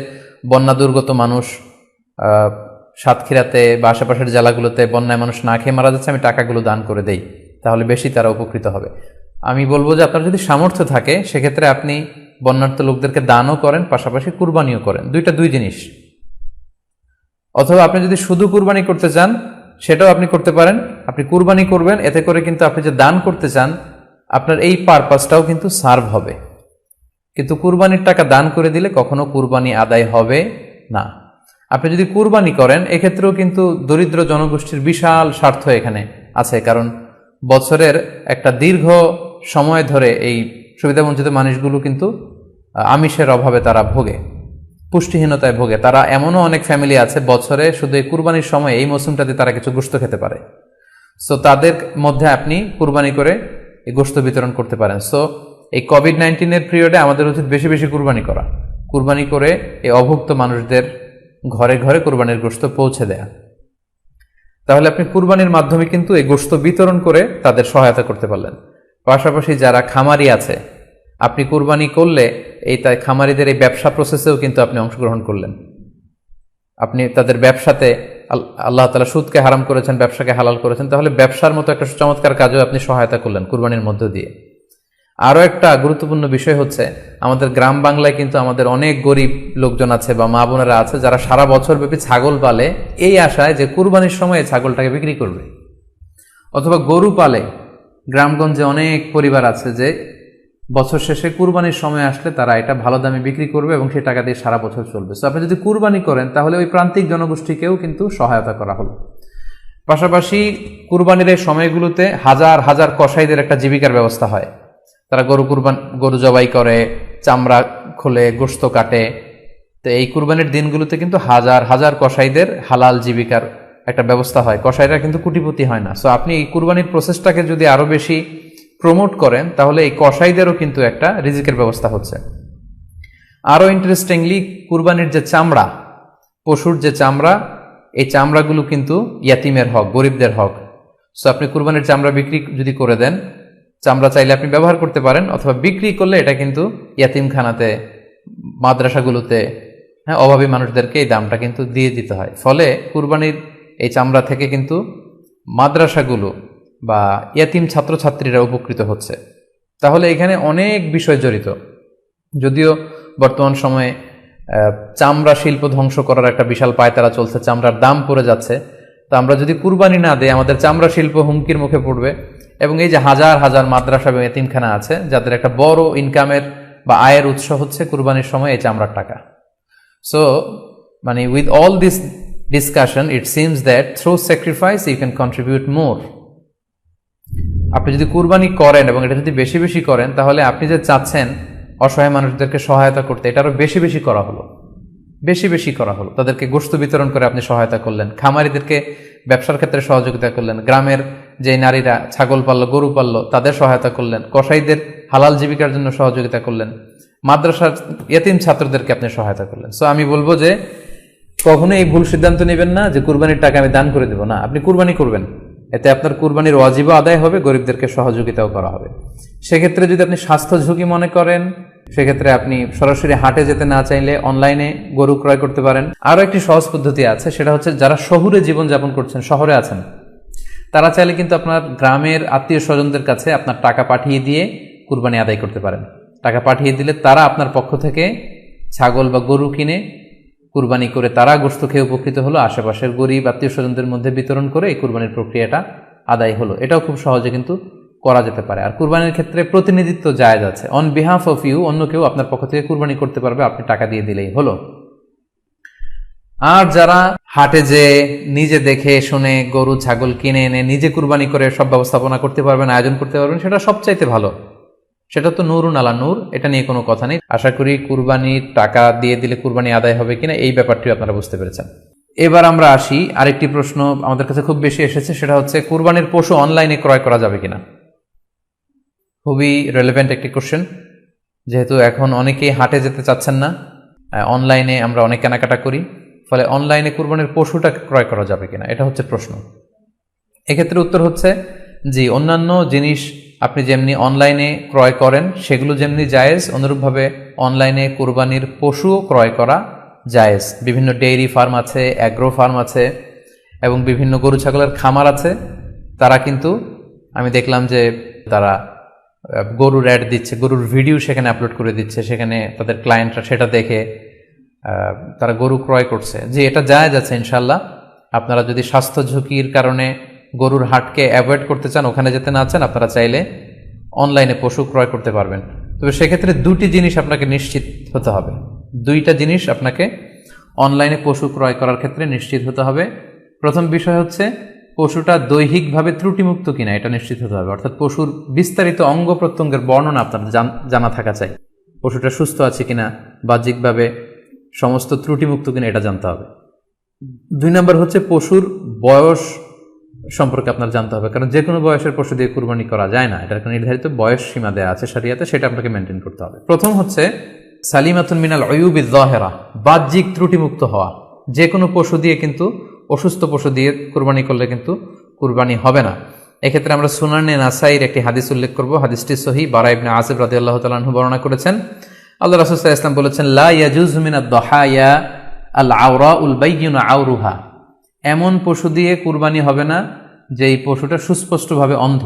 বন্যা দুর্গত মানুষ, সাতক্ষীরাতে বা আশেপাশের জেলাগুলোতে বন্যায় মানুষ না খেয়ে মারা যাচ্ছে, আমি টাকাগুলো দান করে দেই, তাহলে বেশি তারা উপকৃত হবে। আমি বলবো যে আপনার যদি সামর্থ্য থাকে, সেক্ষেত্রে আপনি বন্যার্থ লোকদেরকে দানও করেন, পাশাপাশি কুরবানিও করেন, দুই জিনিস। অথবা আপনি যদি শুধু কুরবানি করতে চান, সেটাও আপনি করতে পারেন। আপনি কুরবানি করবেন, এতে করে কিন্তু আপনি যে দান করতে চান, আপনার এই পারপাসটাও কিন্তু সার্ভ হবে। কিন্তু কুরবানির টাকা দান করে দিলে কখনো কুরবানি আদায় হবে না। আপনি যদি কুরবানি করেন, এক্ষেত্রেও কিন্তু দরিদ্র জনগোষ্ঠীর বিশাল স্বার্থ এখানে আছে, কারণ বছরের একটা দীর্ঘ সময় ধরে এই সুবিধাবঞ্চিত মানুষগুলো কিন্তু আমিষের অভাবে তারা ভোগে, পুষ্টিহীনতায় ভোগে। তারা এমনও অনেক ফ্যামিলি আছে বছরে শুধু এই কুরবানির সময়, এই মৌসুমটাতে তারা কিছু গোশত খেতে পারে। সো তাদের মধ্যে আপনি কুরবানি করে এই গোশত বিতরণ করতে পারেন। সো এই কোভিড-19 পিরিয়ডে আমাদের উচিত বেশি বেশি কুরবানি করা, কুরবানি করে এই অভুক্ত মানুষদের ঘরে ঘরে কুরবানির গোশত পৌঁছে দেয়া। তাহলে আপনি কুরবানির মাধ্যমে কিন্তু এই গোশত বিতরণ করে তাদের সহায়তা করতে পারলেন। পাশাপাশি যারা খামারি আছে, আপনি কুরবানি করলে এই তাই খামারিদের এই ব্যবসা প্রসেসেও কিন্তু আপনি অংশগ্রহণ করলেন। আপনি তাদের ব্যবসাতে, আল্লাহ তাআলা সুদকে হারাম করেছেন, ব্যবসাকে হালাল করেছেন, তাহলে ব্যবসার মতো একটা চমৎকার কাজেও আপনি সহায়তা করলেন কুরবানির মধ্য দিয়ে। আরও একটা গুরুত্বপূর্ণ বিষয় হচ্ছে, আমাদের গ্রাম বাংলায় কিন্তু আমাদের অনেক গরিব লোকজন আছে বা মা বোনেরা আছে, যারা সারা বছর ব্যাপী ছাগল পালে এই আশায় যে কুরবানির সময় ছাগলটাকে বিক্রি করবে, অথবা গরু পালে। গ্রামগঞ্জে অনেক পরিবার আছে যে বছর শেষে কুরবানির সময় আসলে তারা এটা ভালো দামে বিক্রি করবে এবং সেই টাকা দিয়ে সারা বছর চলবে। সো আপনি যদি কুরবানি করেন, তাহলে ওই প্রান্তিক জনগোষ্ঠীকেও কিন্তু সহায়তা করা হলো। পাশাপাশি কুরবানির এই সময়গুলোতে হাজার হাজার কসাইদের একটা জীবিকার ব্যবস্থা হয়। তারা গরু জবাই করে, চামড়া খোলে, গোশত কাটে। তো এই কুরবানির দিনগুলোতে কিন্তু হাজার হাজার কসাইদের হালাল জীবিকার একটা ব্যবস্থা হয়। কসাইরা কিন্তু কোটিপতি হয় না। সো আপনি এই কুরবানির প্রসেসটাকে যদি আরো বেশি প্রমোট করেন, তাহলে এই কসাইদেরও কিন্তু একটা রিজিকের ব্যবস্থা হচ্ছে। আরো ইন্টারেস্টিংলি, কুরবানির যে চামড়া, পশুর যে চামড়া, এই চামড়াগুলো কিন্তু ইয়াতিমের হক, গরিবদের হক। সো আপনি কুরবানির চামড়া বিক্রি যদি করে দেন, চামড়া চাইলে আপনি ব্যবহার করতে পারেন, অথবা বিক্রি করলে এটা কিন্তু ইয়াতিমখানাতে, মাদ্রাসাগুলোতে, অভাবী মানুষদেরকে এই দামটা কিন্তু দিয়ে দিতে হয়। ফলে কুরবানির এই চামড়া থেকে কিন্তু মাদ্রাসাগুলো বা ইয়াতিম ছাত্রছাত্রীরা উপকৃত হচ্ছে। তাহলে এখানে অনেক বিষয় জড়িত। যদিও বর্তমান সময়ে চামড়া শিল্প ধ্বংস করার একটা বিশাল পায়তারা চলছে, চামড়ার দাম পড়ে যাচ্ছে। তো আমরা যদি কুরবানি না দিই, আমাদের চামড়া শিল্প হুমকির মুখে পড়বে। এবং এই যে হাজার হাজার মাদ্রাসা এবং এতিমখানা আছে, যাদের একটা বড় ইনকামের বা আয়ের উৎস হচ্ছে কুরবানির সময় এই চামড়ার টাকা। সো মানে with all this discussion, it seems that through sacrifice you can contribute more. আপনি যদি কুরবানি করেন এবং এটা যদি বেশি বেশি করেন, তাহলে আপনি যে চাচ্ছেন অসহায় মানুষদেরকে সহায়তা করতে, এটা আরো বেশি বেশি করা হলো, বেশি বেশি করা হলো। তাদেরকে গোশত বিতরণ করে আপনি সহায়তা করলেন, খামারিদেরকে ব্যবসার ক্ষেত্রে সহযোগিতা করলেন, গ্রামের যে নারীরা ছাগল পাললো, গরু পাললো, তাদের সহায়তা করলেন, কসাইদের হালাল জীবিকার জন্য সহযোগিতা করলেন, মাদ্রাসার ইয়েতিম ছাত্রদেরকে আপনি সহায়তা করলেন। সো আমি বলবো যে কখনো এই ভুল সিদ্ধান্ত নেবেন না যে কুরবানির টাকা আমি দান করে দেব। না, আপনি কুরবানি করবেন, এতে আপনার কুরবানির ওয়াজিবও আদায় হবে, গরিবদেরকে সহযোগিতাও করা হবে। সেক্ষেত্রে যদি আপনি স্বাস্থ্য ঝুঁকি মনে করেন, সেক্ষেত্রে আপনি সরাসরি হাটে যেতে না চাইলে অনলাইনে গরু ক্রয় করতে পারেন। আরও একটি সহজ পদ্ধতি আছে, সেটা হচ্ছে যারা শহুরে জীবনযাপন করছেন, শহরে আছেন, তারা চাইলে কিন্তু আপনার গ্রামের আত্মীয় স্বজনদের কাছে আপনার টাকা পাঠিয়ে দিয়ে কুরবানি আদায় করতে পারেন। টাকা পাঠিয়ে দিলে তারা আপনার পক্ষ থেকে ছাগল বা গরু কিনে কুরবানি করে তারা গোশত খেয়ে উপকৃত হলো, আশেপাশের গরিব আত্মীয় স্বজনদের মধ্যে বিতরণ করে এই কুরবানির প্রক্রিয়াটা আদায় হলো। এটাও খুব সহজে কিন্তু করা যেতে পারে। আর কুরবানির ক্ষেত্রে প্রতিনিধিত্ব জায়েজ আছে। অন বিহাফ অফ ইউ অন্য কেউ আপনার পক্ষ থেকে কুরবানি করতে পারবে, আপনি টাকা দিয়ে দিলেই হলো। আর যারা হাটে যে নিজে দেখে শুনে গরু ছাগল কিনে এনে নিজে কুরবানি করে সব ব্যবস্থাপনা করতে পারবেন, আয়োজন করতে পারবেন, সেটা সবচাইতে ভালো। সেটা তো নূরুন আলা নূর, এটা নিয়ে কোনো কথা নেই। আশা করি কুরবানির টাকা দিয়ে দিলে কুরবানি আদায় হবে কিনা এই ব্যাপারটিও আপনারা বুঝতে পেরেছেন। এবার আমরা আসি, আরেকটি প্রশ্ন আমাদের কাছে খুব বেশি এসেছে, সেটা হচ্ছে কুরবানির পশু অনলাইনে ক্রয় করা যাবে কিনা। খুবই রেলেভেন্ট একটি কোশ্চেন, যেহেতু এখন অনেকেই হাটে যেতে চাচ্ছেন না, অনলাইনে আমরা অনেক কেনাকাটা করি, ফলে অনলাইনে কুরবানির পশুটা ক্রয় করা যাবে কিনা, এটা হচ্ছে প্রশ্ন। এক্ষেত্রে উত্তর হচ্ছে জি, অন্যান্য জিনিস আপনি যেমনি অনলাইনে ক্রয় করেন সেগুলো যেমনি জায়েজ, অনুরূপভাবে অনলাইনে কুরবানির পশুও ক্রয় করা জায়েজ। বিভিন্ন ডেইরি ফার্ম আছে, অ্যাগ্রো ফার্ম আছে এবং বিভিন্ন গরু ছাগলের খামার আছে। তারা কিন্তু আমি দেখলাম যে তারা গরুর অ্যাড দিচ্ছে, গরুর ভিডিও সেখানে আপলোড করে দিচ্ছে, সেখানে তাদের ক্লায়েন্টরা সেটা দেখে তারা গরু ক্রয় করছে। যে এটা জায়েজ আছে ইনশাল্লাহ। আপনারা যদি স্বাস্থ্য ঝুঁকির কারণে গরুর হাটকে অ্যাভয়েড করতে চান, ওখানে যেতে না চান, আপনারা চাইলে অনলাইনে পশু ক্রয় করতে পারবেন। তবে সেক্ষেত্রে দুটি জিনিস আপনাকে নিশ্চিত হতে হবে, দুইটা জিনিস আপনাকে অনলাইনে পশু ক্রয় করার ক্ষেত্রে নিশ্চিত হতে হবে। প্রথম বিষয় হচ্ছে পশুটা দৈহিকভাবে ত্রুটিমুক্ত কিনা, এটা নিশ্চিত হতে হবে। অর্থাৎ পশুর বিস্তারিত অঙ্গ প্রত্যঙ্গের বর্ণনা আপনার জানা থাকা চাই। পশুটা সুস্থ আছে কিনা, বাহ্যিকভাবে সমস্ত ত্রুটিমুক্ত কিনা, এটা জানতে হবে। 2 নম্বর হচ্ছে পশুর বয়স সম্পর্কে আপনার জানতে হবে, কারণ যে কোনো বয়সের পশু দিয়ে কুরবানি করা যায় না, এটার একটা নির্ধারিত বয়স সীমা দেওয়া আছে শরিয়াতে, সেটা আপনাকে মেনটেন করতে হবে। প্রথম হচ্ছে সালিমাতুন মিনাল উয়ুবিজ যাহিরা, বাহ্যিক ত্রুটিমুক্ত হওয়া। যে কোনো পশু দিয়ে কিন্তু, অসুস্থ পশু দিয়ে কুরবানি করলে কিন্তু কুরবানি হবে না। এক্ষেত্রে আমরা সুনানে নাসাইর একটি হাদিস উল্লেখ করব। হাদিসটি সহিহ, বারা ইবনে আসিব রাদিয়াল্লাহু তাআলা আনহু বর্ণনা করেছেন। আল্লাহ রাসূল সাল্লাল্লাহু আলাইহি ওয়াসাল্লাম বলেছেন, লা ইয়াজুজু মিনাদ দাহায়া আল আওরাউল বাইয়িনু আওরুহা, এমন পশু দিয়ে কুরবানি হবে না যেই পশুটা সুস্পষ্টভাবে অন্ধ।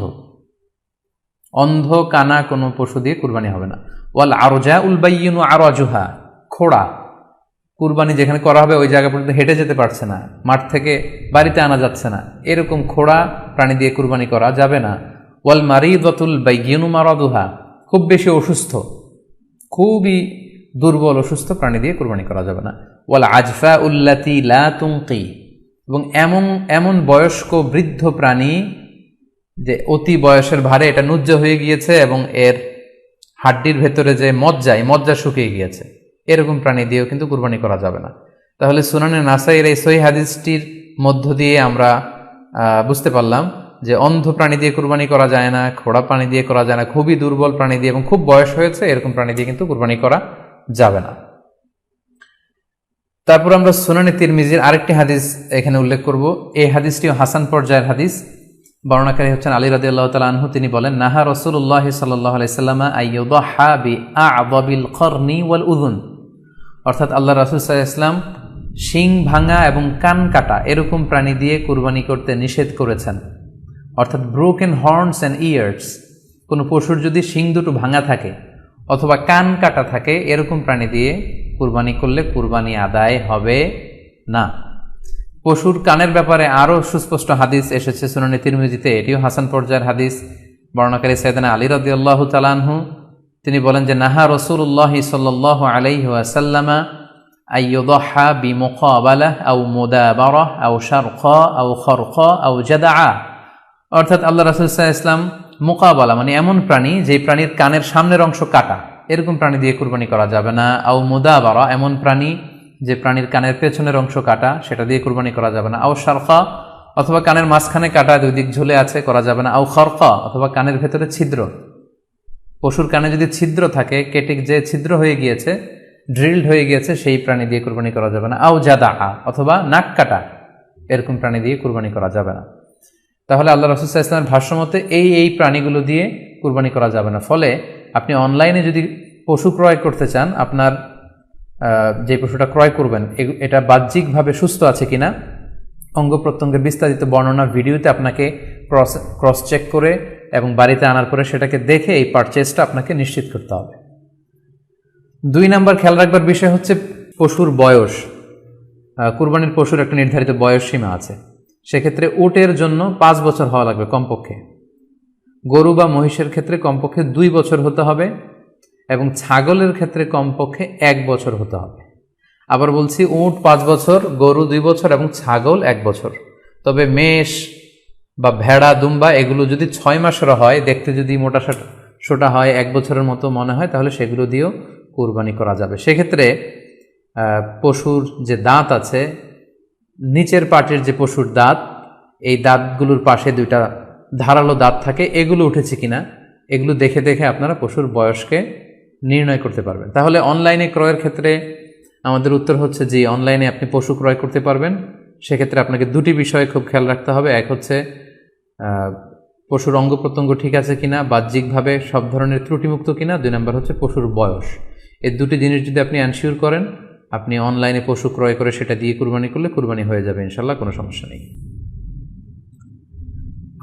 অন্ধ কানা কোনো পশু দিয়ে কুরবানি হবে না। ওয়াল আরজাউল বাইয়িনু আরাজুহা, খোড়া, কুরবানি যেখানে করা হবে ওই জায়গা পর্যন্ত হেঁটে যেতে পারছে না, মাঠ থেকে বাড়িতে আনা যাচ্ছে না, এরকম খোড়া প্রাণী দিয়ে কুরবানি করা যাবে না। ওয়াল মারিদাতুল বাইয়িনু মারাদুহা, খুব বেশি অসুস্থ, খুবই দুর্বল অসুস্থ প্রাণী দিয়ে কুরবানি করা যাবে না। ওয়াল আজফা উল্লাতি লা তুনকি, এবং এমন বয়স্ক বৃদ্ধ প্রাণী যে অতি বয়সের ভারে এটা নুজ্জ হয়ে গিয়েছে এবং এর হাড্ডির ভেতরে যে মজ্জা শুকিয়ে গিয়েছে, এরকম প্রাণী দিয়েও কিন্তু কুরবানি করা যাবে না। তাহলে সুনানে নাসাইয়ের এই সহিহ হাদিসটির মধ্য দিয়ে আমরা বুঝতে পারলাম যে অন্ধ প্রাণী দিয়ে কুরবানি করা যায় না, খোড়া প্রাণী দিয়ে করা যায় না, খুবই দুর্বল প্রাণী দিয়ে এবং খুব বয়স হয়েছে এরকম প্রাণী দিয়ে কিন্তু কুরবানি করা যাবে না। তারপর আমরা সুনানে তিরমিজির আরেকটি হাদিস এখানে উল্লেখ করব। এই হাদিসটিও হাসান পর্যায়ের হাদিস। বর্ণনাকারী হচ্ছেন আলী রাদিয়াল্লাহু তাআলা আনহু। তিনি বলেন, নাহা রাসূলুল্লাহ সাল্লাল্লাহু আলাইহি ওয়াসাল্লাম আইয়ুদহা বিআ'যাবিল করনি ওয়াল উযুন, অর্থাৎ আল্লাহ রাসূল সাল্লাল্লাহু আলাইহি ওয়াসাল্লাম শিং ভাঙা এবং কান কাটা এরকম প্রাণী দিয়ে কুরবানি করতে নিষেধ করেছেন। অর্থাৎ ব্রোকেন হর্নস অ্যান্ড ইয়ার্স, কোনো পশুর যদি শিং দুটো ভাঙা থাকে অথবা কান কাটা থাকে এরকম প্রাণী দিয়ে কুরবানি করলে কুরবানি আদায় হবে না। পশুর কানের ব্যাপারে আরও সুস্পষ্ট হাদিস এসেছে সুনানে তিরমিজিতে, এটিও হাসান পর্যায়ের হাদিস। বর্ণনাকারী সাইয়েদনা আলী রাদিয়াল্লাহু তাআলা আনহু, তিনি বলেন যে নাহা রাসূলুল্লাহ সাল্লাল্লাহু আলাইহি ওয়াসাল্লাম আইয়ুদহা বিমুকাবালাহ আও মুদাবারাহ আও শারকা আও খরকা আও জাদআ, অর্থাৎ আল্লাহ রাসূল সাল্লাল্লাহু আলাইহি ওয়াসাল্লাম মুকাবালা মানে এমন প্রাণী যেই প্রাণীর কানের সামনের অংশ কাটা, এরকম প্রাণী দিয়ে কুরবানি করা যাবে না। আও মুদাবারা, এমন প্রাণী যে প্রাণীর কানের পেছনের অংশ কাটা, সেটা দিয়ে কুরবানি করা যাবে না। আও শারকা, অথবা কানের মাঝখানে কাটা, দুই দিক ঝুলে আছে, করা যাবে না। আও খরকা, অথবা কানের ভেতরে ছিদ্র, পশুর কানে যদি ছিদ্র থাকে, কেটে যে ছিদ্র হয়ে গিয়েছে, ড্রিলড হয়ে গিয়েছে, সেই প্রাণী দিয়ে কুরবানি করা যাবে না। আও জাদা, অথবা নাক কাটা, এরকম প্রাণী দিয়ে কুরবানি করা যাবে না। তাহলে আল্লাহ রাসূল সাল্লাল্লাহু আলাইহি ওয়াসাল্লামের ভাষ্যমতে এই প্রাণীগুলো দিয়ে কুরবানি করা যাবে না। ফলে আপনি অনলাইনে যদি পশু ক্রয় করতে চান, আপনার যে পশুটা ক্রয় করবেন এটা বাহ্যিকভাবে সুস্থ আছে কিনা, অঙ্গ প্রত্যঙ্গের বিস্তারিত বর্ণনা ভিডিওতে আপনাকে ক্রস চেক করে এবং বাড়িতে আনার পরে সেটাকে দেখে এই পারচেজটা আপনাকে নিশ্চিত করতে হবে। 2 নম্বর খেয়াল রাখবার বিষয় হচ্ছে পশুর বয়স। কুরবানির পশুর একটা নির্ধারিত বয়স সীমা আছে। সেক্ষেত্রে উটের জন্য 5 বছর হওয়া লাগবে কমপক্ষে, গরু বা মহিষের ক্ষেত্রে কমপক্ষে 2 বছর হতে হবে এবং ছাগলের ক্ষেত্রে কমপক্ষে 1 বছর হতে হবে। আবার বলছি, উট 5 বছর, গরু 2 বছর এবং ছাগল 1 বছর। তবে মেষ বা ভেড়া, দুম্বা এগুলো যদি 6 মাসের হয়, দেখতে যদি মোটা সোটা হয়, 1 বছরের মতো মনে হয়, তাহলে সেগুলো দিয়েও কুরবানি করা যাবে। সেক্ষেত্রে পশুর যে দাঁত আছে, নিচের পাটের যে পশুর দাঁত, এই দাঁতগুলোর পাশে 2টা ধারালো দাঁত থাকে, এগুলো উঠেছে কিনা এগুলো দেখে দেখে আপনারা পশুর বয়সকে নির্ণয় করতে পারবেন। তাহলে অনলাইনে ক্রয়ের ক্ষেত্রে আমাদের উত্তর হচ্ছে যে অনলাইনে আপনি পশু ক্রয় করতে পারবেন। সেক্ষেত্রে আপনাকে দুটি বিষয়ে খুব খেয়াল রাখতে হবে। এক হচ্ছে পশুর অঙ্গ প্রত্যঙ্গ ঠিক আছে কিনা, বাহ্যিকভাবে সব ধরনের ত্রুটিমুক্ত কিনা। 2 নম্বর হচ্ছে পশুর বয়স। এই দুটি জিনিস যদি আপনি এনশিওর করেন, আপনি অনলাইনে পশু ক্রয় করে সেটা দিয়ে কুরবানি করলে কুরবানি হয়ে যাবে ইনশাল্লাহ, কোনো সমস্যা নেই।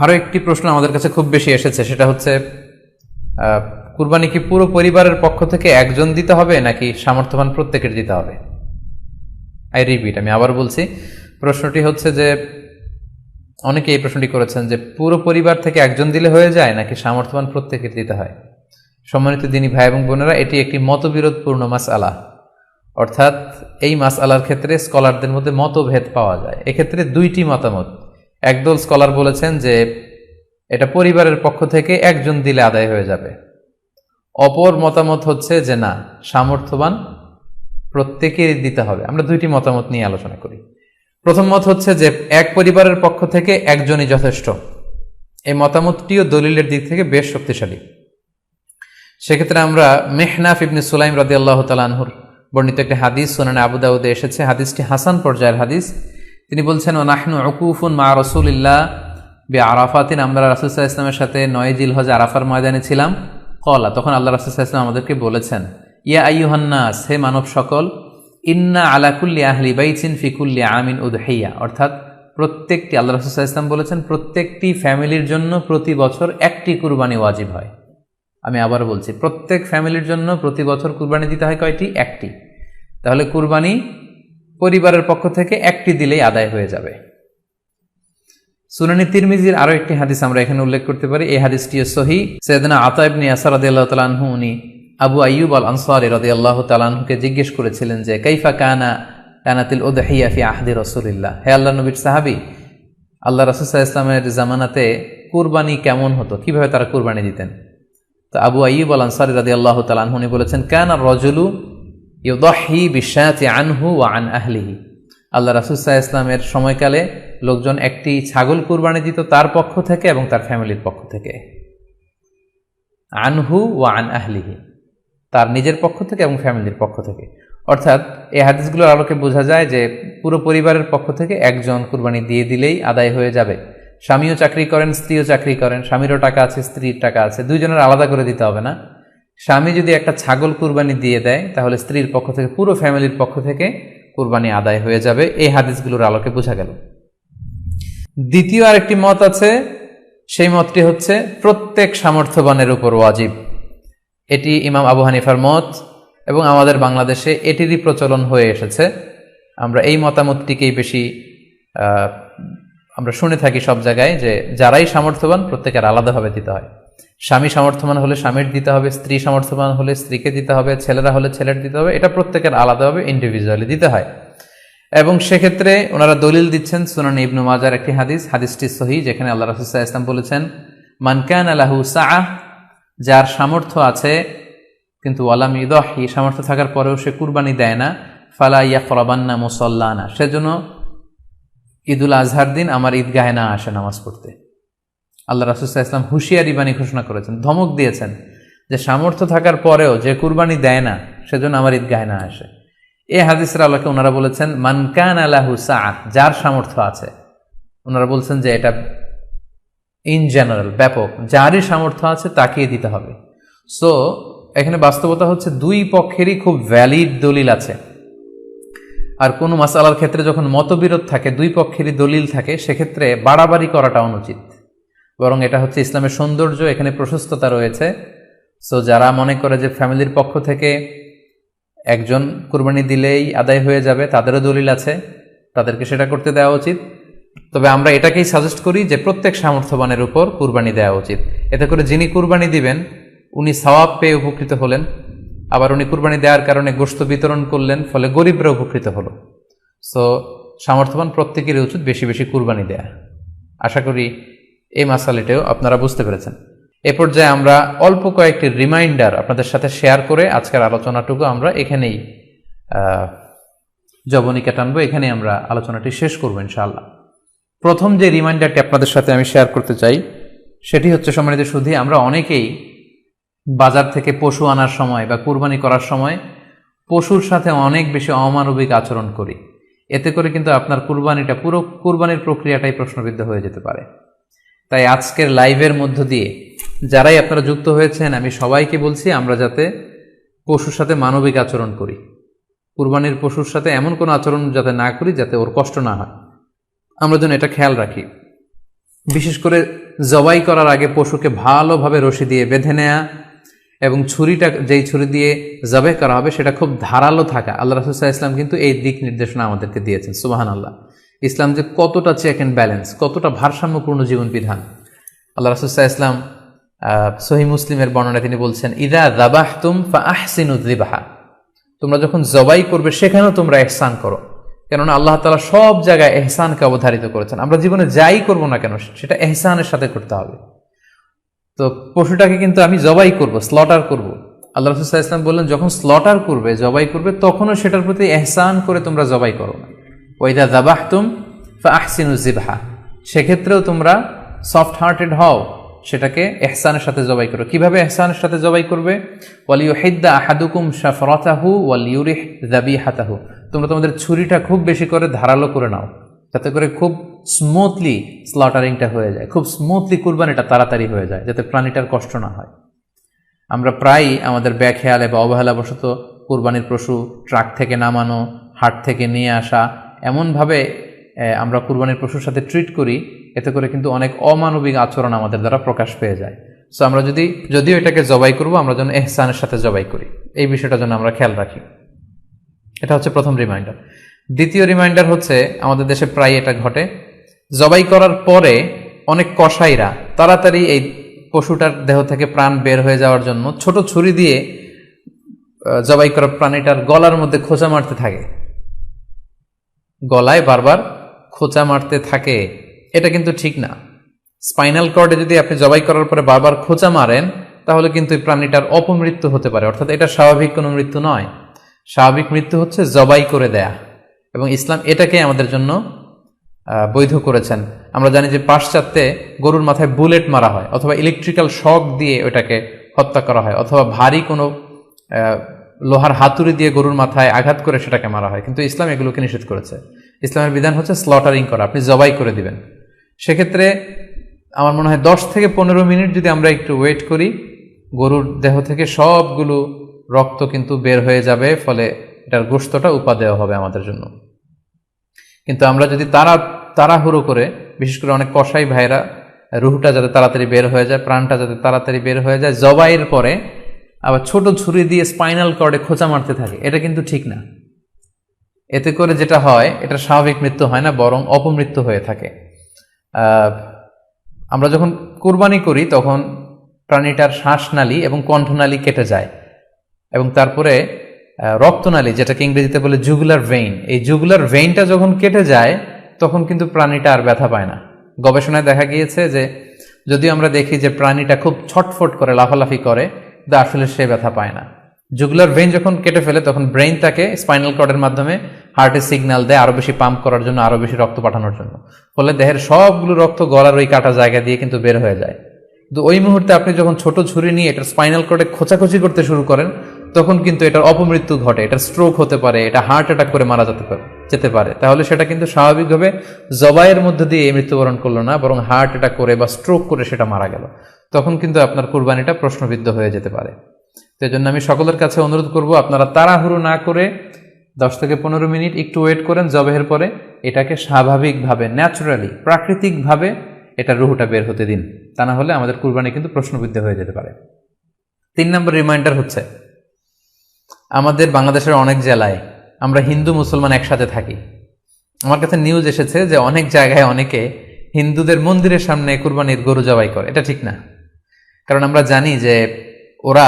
আরও একটি প্রশ্ন আমাদের কাছে খুব বেশি এসেছে, সেটা হচ্ছে কুরবানি কি পুরো পরিবারের পক্ষ থেকে একজন দিতে হবে নাকি সামর্থ্যবান প্রত্যেকের দিতে হবে? আমি আবার বলছি, প্রশ্নটি হচ্ছে যে অনেকে এই প্রশ্নটি করেছেন যে পুরো পরিবার থেকে একজন দিলে হয়ে যায় নাকি সামর্থ্যবান প্রত্যেকের দিতে হয়। সম্মানিত দিনী ভাই এবং বোনেরা, এটি একটি মতবিরোধপূর্ণ মাসআলা, অর্থাৎ এই মাসআলার ক্ষেত্রে স্কলারদের মধ্যে মতভেদ পাওয়া যায়। এক্ষেত্রে 2টি মতামত। একদল স্কলার বলেছেন যে এটা পরিবারের পক্ষ থেকে একজন দিলে আদায় হয়ে যাবে। অপর মতামত হচ্ছে যে না, সামর্থ্যবান প্রত্যেকেরই দিতে হবে। আমরা 2টি মতামত নিয়ে আলোচনা করি। প্রথম মত হচ্ছে যে এক পরিবারের পক্ষ থেকে একজনই যথেষ্ট। এই মতামতটিও দলিলের দিক থেকে বেশ শক্তিশালী। সেক্ষেত্রে আমরা মেহনাফ ইবনে সুলাইম রাদিয়াল্লাহু তাআলা আনহুর বর্ণিত একটি হাদিস সুনানে আবু দাউদে এসেছে। হাদিসটি হাসান পর্যায়ের হাদিস। তিনি বলছেন, ওয়া নাহনু উকুফুন মা রাসূলিল্লাহ বিআরাফাতিন, আমরা রাসূল সাল্লাল্লাহু আলাইহি ওয়াসাল্লামের সাথে 9 জিলহজ আরাফার ময়দানে ছিলাম। ক্বালা, তখন আল্লাহ রাসূল সাল্লাল্লাহু আলাইহি ওয়াসাল্লাম আমাদেরকে বলেছেন, ইয়া আইয়ুহান নাস, হে মানব সকল, ইন্না আলা কুল্লি আহলি বাইতিন ফি কুল্লি আমিন উদহিয়া, অর্থাৎ প্রত্যেকটি, আল্লাহ রাসূল সাল্লাল্লাহু আলাইহি ওয়াসাল্লাম বলেছেন, প্রত্যেকটি ফ্যামিলির জন্য প্রতি বছর একটি কুরবানি ওয়াজিব হয়। আমি আবার বলছি, প্রত্যেক ফ্যামিলির জন্য প্রতি বছর কুরবানি দিতে হয় কয়টি? একটি। তাহলে কুরবানি পরিবারের পক্ষ থেকে একটি দিলেই আদায় হয়ে যাবে। সুনানি তিরমিজির আরো একটি হাদিস আমরা এখানে উল্লেখ করতে পারি। এই হাদিসটিও সহিহ। সাইয়েদনা আতা ইবনে ইয়াসার রাদিয়াল্লাহু তাআলা আনহু, উনি আবু আইয়ুব আল আনসারী রাদিয়াল্লাহু তাআলা আনহুকে জিজ্ঞেস করেছিলেন যে কাইফা কানাতিল উদহিয়া ফি আহদি রাসূলিল্লাহ, হে আল্লাহর নবীর সাহাবী, আল্লাহ রাসূল সাল্লাল্লাহু আলাইহি ওয়াসাল্লামের জামানাতে কুরবানি কেমন হতো, কিভাবে তারা কুরবানি দিতেন? তো আবু আইয়ুব আল আনসারী রাদিয়াল্লাহু তাআলা আনহু উনি বলেছেন, কানা রাজুলু ইউদাহি বিশাতি আনহু ওয়া আন আহলিহি, আল্লাহ রাসূল সাল্লাল্লাহু আলাইহি ওয়াসাল্লামের সময়কালে লোকজন একটি ছাগল কুরবানি দিত তার পক্ষ থেকে এবং তার ফ্যামিলির পক্ষ থেকে। আনহু ওয়া আন আহলিহি, তার নিজের পক্ষ থেকে এবং ফ্যামিলির পক্ষ থেকে। অর্থাৎ এই হাদিসগুলোর আলোকে বোঝা যায় যে পুরো পরিবারের পক্ষ থেকে একজন কুরবানি দিয়ে দিলেই আদায় হয়ে যাবে। স্বামীও চাকরি করেন, স্ত্রীও চাকরি করেন, স্বামীরও টাকা আছে, স্ত্রীর টাকা আছে, দুইজনের আলাদা করে দিতে হবে না। স্বামী যদি একটা ছাগল কুরবানি দিয়ে দেয় তাহলে স্ত্রীর পক্ষ থেকে, পুরো ফ্যামিলির পক্ষ থেকে কুরবানি আদায় হয়ে যাবে। এই হাদিসগুলোর আলোকে বোঝা গেল। দ্বিতীয় আরেকটি মত আছে, সেই মতটি হচ্ছে প্রত্যেক সামর্থ্যবানের উপর ওয়াজিব। এটি ইমাম আবু হানিফার মত এবং আমাদের বাংলাদেশে এটিরই প্রচলন হয়ে এসেছে। আমরা এই মতামতটিকেই বেশি আমরা শুনে থাকি সব জায়গায়, যে যারাই সামর্থ্যবান প্রত্যেকের আলাদাভাবে দিতে হয়। স্বামী সামর্থ্যবান হলে স্বামীর দিতে হবে, স্ত্রী সামর্থ্যবান হলে স্ত্রীকে দিতে হবে, ছেলেরা হলে ছেলের দিতে হবে। এটা প্রত্যেকের আলাদাভাবে ইন্ডিভিজুয়ালি দিতে হয়। এবং সেক্ষেত্রে ওনারা দলিল দিচ্ছেন সুনান ইবনু মাজার একটি হাদিস, হাদিসটি সহিহ, যেখানে আল্লাহ রাসূল সাল্লাল্লাহু আলাইহি ওয়াসাল্লাম বলেছেন, মান কানা লাহু সাআহ, যার সামর্থ্য আছে কিন্তু ওয়ালাম ইউদাহি, সামর্থ্য থাকার পরেও সে কুরবানি দেয় না, ফালা ইয়াকরাবান্না মুসাল্লানা, সেজন্য ঈদুল আজহার দিন আমার ঈদগাহে না আসে নামাজ পড়তে। আল্লাহ রাসূল সাল্লাল্লাহু আলাইহি ওয়াসাল্লাম হুঁশিয়ারি বাণী ঘোষণা করেছেন, ধমক দিয়েছেন যে সামর্থ্য থাকার পরেও যে কুরবানি দেয় না সেজন্য আমার ঈদগাহে না আসে। এই হাদিসের আলোকে ওনারা বলেছেন মান কানা লাহু সাআহ, যার সামর্থ্য আছে। ওনারা বলছেন যে এটা ইন জেনারেল, ব্যাপক, যারই সামর্থ্য আছে তাকেই দিতে হবে। সো এখানে বাস্তবতা হচ্ছে দুই পক্ষেরই খুব ভ্যালিড দলিল আছে। আর কোনো মাসালার ক্ষেত্রে যখন মতবিরোধ থাকে, দুই পক্ষেরই দলিল থাকে, সেক্ষেত্রে বাড়াবাড়ি করাটা অনুচিত। বরং এটা হচ্ছে ইসলামের সৌন্দর্য, এখানে প্রশস্ততা রয়েছে। সো যারা মনে করে যে ফ্যামিলির পক্ষ থেকে একজন কুরবানি দিলেই আদায় হয়ে যাবে, তাদেরও দলিল আছে, তাদেরকে সেটা করতে দেওয়া উচিত। তবে আমরা এটাকেই সাজেস্ট করি যে প্রত্যেক সামর্থ্যবানের উপর কুরবানি দেওয়া উচিত। এতে করে যিনি কুরবানি দিবেন উনি সওয়াব পেয়ে উপকৃত হলেন, আবার উনি কুরবানি দেওয়ার কারণে গোশত বিতরণ করলেন, ফলে গরিবরা উপকৃত হলো। সো সামর্থ্যবান প্রত্যেকেরই উচিত বেশি বেশি কুরবানি দেয়া। আশা করি এই মাসালাটাও আপনারা বুঝতে পেরেছেন। এ পর্যায়ে আমরা অল্প কয়েকটি রিমাইন্ডার আপনাদের সাথে শেয়ার করে আজকের আলোচনাটুকু আমরা এখানেই জবনিকা টানবো, এখানেই আমরা আলোচনাটি শেষ করবো ইনশাআল্লাহ। প্রথম যে রিমাইন্ডারটি আপনাদের সাথে আমি শেয়ার করতে চাই সেটি হচ্ছে, সম্মানিত সুধী, আমরা অনেকেই বাজার থেকে পশু আনার সময় বা কুরবানি করার সময় পশুর সাথে অনেক বেশি অমানবিক আচরণ করি, এতে করে কিন্তু আপনার কুরবানিটা, পুরো কুরবানির প্রক্রিয়াটাই প্রশ্নবিদ্ধ হয়ে যেতে পারে। তাই আজকের লাইভের মধ্য দিয়ে যারাই আপনারা যুক্ত হয়েছেন, আমি সবাইকে বলছি আমরা যাতে পশুর সাথে মানবিক আচরণ করি, কুরবানির পশুর সাথে এমন কোনো আচরণ যাতে না করি যাতে ওর কষ্ট না হয়, আমরা যেন এটা খেয়াল রাখি। বিশেষ করে জবাই করার আগে পশুকে ভালোভাবে রশি দিয়ে বেঁধে নেয়া এবং ছুরিটা, যেই ছুরি দিয়ে জবাই করা হবে সেটা খুব ধারালো থাকা। আল্লাহ রাসূল সাল্লাল্লাহু আলাইহি ওয়াসাল্লাম কিন্তু এই দিক নির্দেশনা আমাদেরকে দিয়েছেন। সুবহানাল্লাহ। ইসলাম যে কতটা চেক অ্যান্ড ব্যালেন্স, কতটা ভারসাম্যপূর্ণ জীবন বিধান। আল্লাহ রাসূল সাল্লাল্লাহু আলাইহি ওয়াসাল্লাম সহিহ মুসলিমের বর্ণনায় তিনি বলছেন, ইযা যাবাহতুম ফাআহসিনু যিবহা, তোমরা যখন জবাই করবে সেখানেও তোমরা ইহসান করো। কেননা আল্লাহ তাআলা সব জায়গায় ইহসানকে অবধারিত করেছেন। আমরা জীবনে যাই করব না কেন সেটা ইহসানের সাথে করতে হবে। তো পশুটাকে কিন্তু আমি জবাই করব, স্লটার করব। আল্লাহ রাসূল সাল্লাল্লাহু আলাইহি ওয়াসাল্লাম বললেন, যখন স্লটার করবে, জবাই করবে, তখনও সেটার প্রতি ইহসান করে তোমরা জবাই করো না। ওয়া ইযা যাবাহতুম ফাআহসিনু যিবহা, সেক্ষেত্রেও তোমরা সফট হার্টেড হও, সেটাকে ইহসানের সাথে জবাই করো। কিভাবে ইহসানের সাথে জবাই করবে? ওয়ালিয়ুহিদ্দা আহাদুকুম শাফরাতাহু ওয়ালিয়ুরিহ যাবিহাতাহু, তোমরা তোমাদের ছুরিটা খুব বেশি করে ধারালো করে নাও, যাতে করে খুব স্মুথলি স্লটারিংটা হয়ে যায়, খুব স্মুথলি কুরবানিটা তাড়াতাড়ি হয়ে যায়, যাতে প্রাণীটার কষ্ট না হয়। আমরা প্রায়ই আমাদের বেখেয়ালে বা অবহেলাবশত কুরবানির পশু ট্রাক থেকে নামানো, হাট থেকে নিয়ে আসা, এমনভাবে আমরা কুরবানির পশুর সাথে ট্রিট করি, এতে করে কিন্তু অনেক অমানবিক আচরণ আমাদের দ্বারা প্রকাশ পেয়ে যায়। সো আমরা যদিও এটাকে জবাই করব, আমরা যেন ইহসানের সাথে জবাই করি, এই বিষয়টা যেন আমরা খেয়াল রাখি। এটা হচ্ছে প্রথম রিমাইন্ডার। দ্বিতীয় রিমাইন্ডার হচ্ছে, আমাদের দেশে প্রায় এটা ঘটে, জবাই করার পরে অনেক কসাইরা তাড়াতাড়ি এই পশুটার দেহ থেকে প্রাণ বের হয়ে যাওয়ার জন্য ছোট ছুরি দিয়ে জবাই করা প্রাণীটার গলার মধ্যে খোঁচা মারতে থাকে, গলায় বারবার খোঁচা মারতে থাকে। এটা কিন্তু ঠিক না। স্পাইনাল কর্ডে যদি আপনি জবাই করার পরে বারবার খোঁচা মারেন, তাহলে কিন্তু এই প্রাণীটার অপমৃত্যু হতে পারে, অর্থাৎ এটা স্বাভাবিক কোনো মৃত্যু নয়। স্বাভাবিক মৃত্যু হচ্ছে জবাই করে দেয়া, এবং ইসলাম এটাকে আমাদের জন্য বৈধ করেছেন। আমরা জানি যে পাশ্চাত্যে গরুর মাথায় বুলেট মারা হয়, অথবা ইলেকট্রিক্যাল শক দিয়ে ওটাকে হত্যা করা হয়, অথবা ভারী কোনো লোহার হাতুড়ি দিয়ে গরুর মাথায় আঘাত করে সেটাকে মারা হয়। কিন্তু ইসলাম এগুলোকে নিষেধ করেছে। ইসলামের বিধান হচ্ছে স্লটারিং করা, আপনি জবাই করে দিবেন। সেক্ষেত্রে আমার মনে হয় 10 থেকে 15 মিনিট যদি আমরা একটু ওয়েট করি, গরুর দেহ থেকে সবগুলো রক্ত কিন্তু বের হয়ে যাবে, ফলে এটার গোশতটা উপাদেয় হবে আমাদের জন্য। কিন্তু আমরা যদি তাড়াহুড়ো করে, বিশেষ করে অনেক কসাই ভাইরা রুহটা যাতে তাড়াতাড়ি বের হয়ে যায়, প্রাণটা যাতে তাড়াতাড়ি বের হয়ে যায়, জবাইয়ের পরে আবার ছোট ছুরি দিয়ে স্পাইনাল কর্ডে খোঁচা মারতে থাকে, এটা কিন্তু ঠিক না। এতে করে যেটা হয়, এটা স্বাভাবিক মৃত্যু হয় না, বরং অপমৃত্যু হয়ে থাকে। আমরা যখন কুরবানি করি তখন প্রাণীটার শ্বাসনালী এবং কণ্ঠনালী কেটে যায়, এবং তারপরে রক্তনালী, যেটাকে ইংরেজিতে বলে জুগুলার ভেইন, এই জুগুলার ভেইনটা যখন কেটে যায় তখন কিন্তু প্রাণীটা আর ব্যথা পায় না। গবেষণায় দেখা গিয়েছে যে যদিও আমরা দেখি যে প্রাণীটা খুব ছটফট করে, লাফালাফি করে, কিন্তু আসলে সে ব্যথা পায় না। জুগুলার ভেইন যখন কেটে ফেলে তখন ব্রেইন তাকে স্পাইনাল কর্ডের মাধ্যমে হার্টে সিগন্যাল দেয় আরো বেশি পাম্প করার জন্য, আরো বেশি রক্ত পাঠানোর জন্য। ফলে দেহের সবগুলো রক্ত গলার ওই কাটা জায়গা দিয়ে কিন্তু বের হয়ে যায়। কিন্তু ওই মুহূর্তে আপনি যখন ছোট ছুরি নিয়ে এটার স্পাইনাল কর্ডে খোঁচাখুচি করতে শুরু করেন, তখন কিন্তু এটার অপমৃত্যু ঘটে, এটার স্ট্রোক হতে পারে, এটা হার্ট অ্যাটাক করে মারা যেতে পারে। তাহলে সেটা কিন্তু স্বাভাবিকভাবে জবাইয়ের মধ্যে দিয়ে মৃত্যুবরণ করলো না, বরং হার্ট অ্যাটাক করে বা স্ট্রোক করে সেটা মারা গেল। তখন কিন্তু আপনার কুরবানিটা প্রশ্নবিদ্ধ হয়ে যেতে পারে। তো এই জন্য আমি সকলের কাছে অনুরোধ করব, আপনারা তাড়াহুড়ো না করে 10 থেকে 15 মিনিট একটু ওয়েট করেন জবাইয়ের পরে, এটাকে স্বাভাবিকভাবে, ন্যাচুরালি, প্রাকৃতিকভাবে এটা রুহটা বের হতে দিন। তা না হলে আমাদের কুরবানি কিন্তু প্রশ্নবিদ্ধ হয়ে যেতে পারে। 3 নম্বর রিমাইন্ডার হচ্ছে, আমাদের বাংলাদেশের অনেক জেলায় আমরা হিন্দু মুসলমান একসাথে থাকি। আমার কাছে নিউজ এসেছে যে অনেক জায়গায় অনেকে হিন্দুদের মন্দিরের সামনে কুরবানির গরু জবাই করে। এটা ঠিক না, কারণ আমরা জানি যে ওরা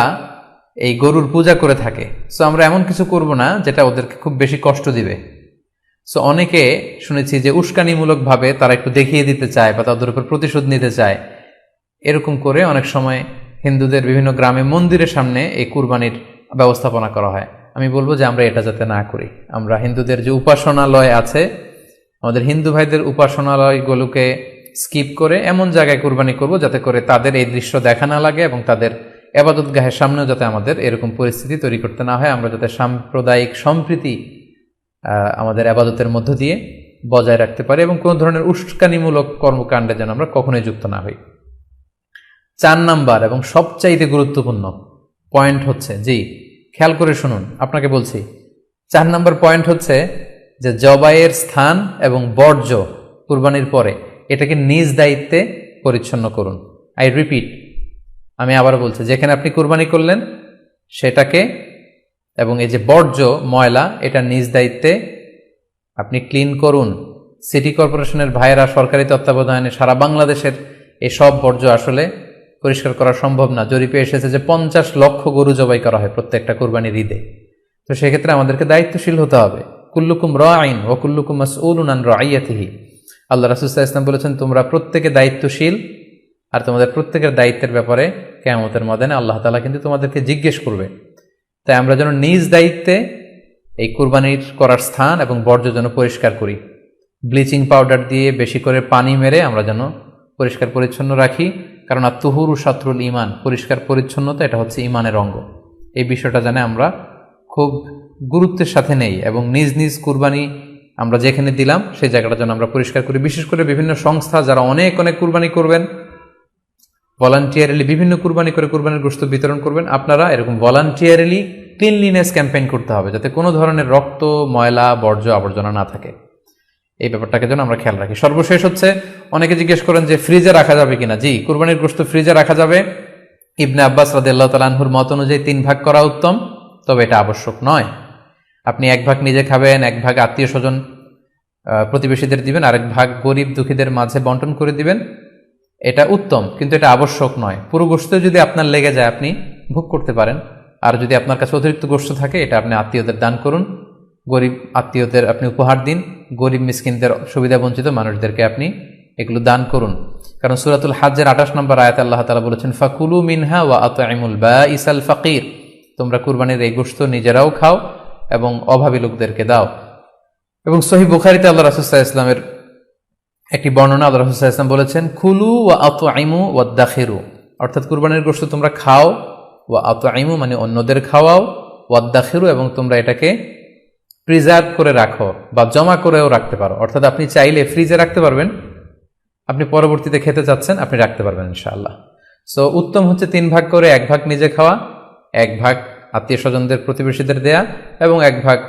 এই গরুর পূজা করে থাকে। সো আমরা এমন কিছু করব না যেটা ওদেরকে খুব বেশি কষ্ট দিবে। সো অনেকে শুনেছি যে উস্কানিমূলকভাবে তারা একটু দেখিয়ে দিতে চায় বা তাদের উপর প্রতিশোধ নিতে চায়, এরকম করে অনেক সময় হিন্দুদের বিভিন্ন গ্রামে মন্দিরের সামনে এই কুরবানির ব্যবস্থাপনা করা হয়। আমি বলবো যে আমরা এটা যাতে না করি। আমরা হিন্দুদের যে উপাসনালয় আছে, আমাদের হিন্দু ভাইদের উপাসনালয়গুলোকে স্কিপ করে এমন জায়গায় কুরবানি করব যাতে করে তাদের এই দৃশ্য দেখা না লাগে এবং তাদের এবাদতগাহের সামনেও যাতে আমাদের এরকম পরিস্থিতি তৈরি করতে না হয়, আমরা যাতে সাম্প্রদায়িক সম্প্রীতি আমাদের আবাদতের মধ্য দিয়ে বজায় রাখতে পারি এবং কোনো ধরনের উস্কানিমূলক কর্মকাণ্ডে যেন আমরা কখনোই যুক্ত না হই। 4 নাম্বার এবং সবচাইতে গুরুত্বপূর্ণ পয়েন্ট হচ্ছে, জি খেয়াল করে শুনুন, আপনাকে বলছি 4 নাম্বার পয়েন্ট হচ্ছে যে জবাইয়ের স্থান এবং বর্জ্য কুরবানির পরে এটাকে নিজ দায়িত্বে পরিচ্ছন্ন করুন। আই রিপিট, আমি আবার বলছি, যেখানে আপনি কুরবানি করলেন সেটাকে এবং এই যে বর্জ্য ময়লা এটা নিজ দায়িত্বে আপনি ক্লিন করুন। সিটি কর্পোরেশনের ভাইয়েরা সরকারি তত্ত্বাবধানে সারা বাংলাদেশের এই সব বর্জ্য আসলে পরিষ্কার করা সম্ভব না। জরিপে এসেছে যে 50 লক্ষ গরু জবাই করা হয় প্রত্যেকটা কুরবানির ঈদে। তো সেক্ষেত্রে আমাদেরকে দায়িত্বশীল হতে হবে। কুল্লুকুম রাঈন ওয়া কুল্লুকুম মাসউলুন আন রাইয়াতিহি। আল্লাহ রাসূল সাল্লাল্লাহু আলাইহি ওয়াসাল্লাম বলেছেন, তোমরা প্রত্যেকে দায়িত্বশীল আর তোমাদের প্রত্যেকের দায়িত্বের ব্যাপারে কিয়ামতের ময়দানে আল্লাহ তাআলা কিন্তু তোমাদেরকে জিজ্ঞেস করবে। তাই আমরা যেন নিজ দায়িত্বে এই কুরবানির করার স্থান এবং বর্জ্য যেন পরিষ্কার করি। ব্লিচিং পাউডার দিয়ে বেশি করে পানি মেরে আমরা যেন পরিষ্কার পরিচ্ছন্ন রাখি, কারণ আত-তুহুরু শাতরুল ঈমান, পরিষ্কার পরিচ্ছন্নতা এটা হচ্ছে ঈমানের অঙ্গ। এই বিষয়টা জানে আমরা খুব গুরুত্বের সাথে নেই এবং নিজ নিজ কুরবানি আমরা যেখানে দিলাম সেই জায়গাটা যেন আমরা পরিষ্কার করি। বিশেষ করে বিভিন্ন সংস্থা যারা অনেক অনেক কুরবানি করবেন, ভলান্টিয়ারলি বিভিন্ন কুরবানি করে কুরবানির গোশত বিতরণ করবেন, আপনারা এরকম ভলান্টিয়ারলি ক্লিনলিনেস ক্যাম্পেইন করতে হবে, যাতে কোনো ধরনের রক্ত, ময়লা, বর্জ্য, আবর্জনা না থাকে। এই ব্যাপারটাকে যেন আমরা খেয়াল রাখি। সর্বশেষ হচ্ছে, অনেকে জিজ্ঞেস করেন যে ফ্রিজে রাখা যাবে কিনা। জি, কুরবানির গোশত ফ্রিজে রাখা যাবে। ইবনে আব্বাস রাদিয়াল্লাহু তাআলা আনহুর মত অনুযায়ী 3 ভাগ করা উত্তম, তবে এটা আবশ্যক নয়। আপনি 1 ভাগ নিজে খাবেন, 1 ভাগ আত্মীয় স্বজন প্রতিবেশীদের দিবেন, আরেক ভাগ গরিব দুঃখীদের মাঝে বন্টন করে দিবেন, এটা উত্তম, কিন্তু এটা আবশ্যক নয়। পুরো গোশত যদি আপনার লেগে যায় আপনি ভোগ করতে পারেন, আর যদি আপনার কাছে অতিরিক্ত গোশত থাকে এটা আপনি আত্মীয়দের দান করুন, গরিব আত্মীয়দের আপনি উপহার দিন, গরিব মিসকিনদের, সুবিধা বঞ্চিত মানুষদেরকে আপনি এগুলো দান করুন। কারণ সূরাতুল হজ্জের 28 নম্বর আয়াতে আল্লাহ তাআলা বলেছেন, ফাকুলু মিনহা ওয়া আত'ইমুল বাঈসাল ফাকির, তোমরা কুরবানির এই গোশত নিজেরাও খাও এবং অভাবী লোকদেরকে দাও। এবং সহিহ বুখারীতে আল্লাহ রাসূল সাল্লাল্লাহু আলাইহি ওয়াসাল্লামের একটি বর্ণনা, আল্লাহ রাসূল সাল্লাল্লাহু আলাইহি ওয়াসাল্লাম বলেছেন, কুলু ওয়া আত'ইমু ওয়াদাখিরু, অর্থাৎ কুরবানির গোশত তোমরা খাও, ওয়া আত'ইমু মানে অন্যদের খাওয়াও, ওয়াদাখিরু এবং তোমরা এটাকে প্রিজার্ভ করে রাখো বা জমা করেও রাখতে পারো। অর্থাৎ আপনি চাইলে ফ্রিজে রাখতে পারবেন, আপনি পরবর্তীতে খেতে চাচ্ছেন আপনি রাখতে পারবেন ইনশাআল্লাহ। সো উত্তম হচ্ছে 3 ভাগ করে 1 ভাগ নিজে খাওয়া, 1 ভাগ আত্মীয় স্বজনদের প্রতিবেশীদের দেয়া এবং 1 ভাগ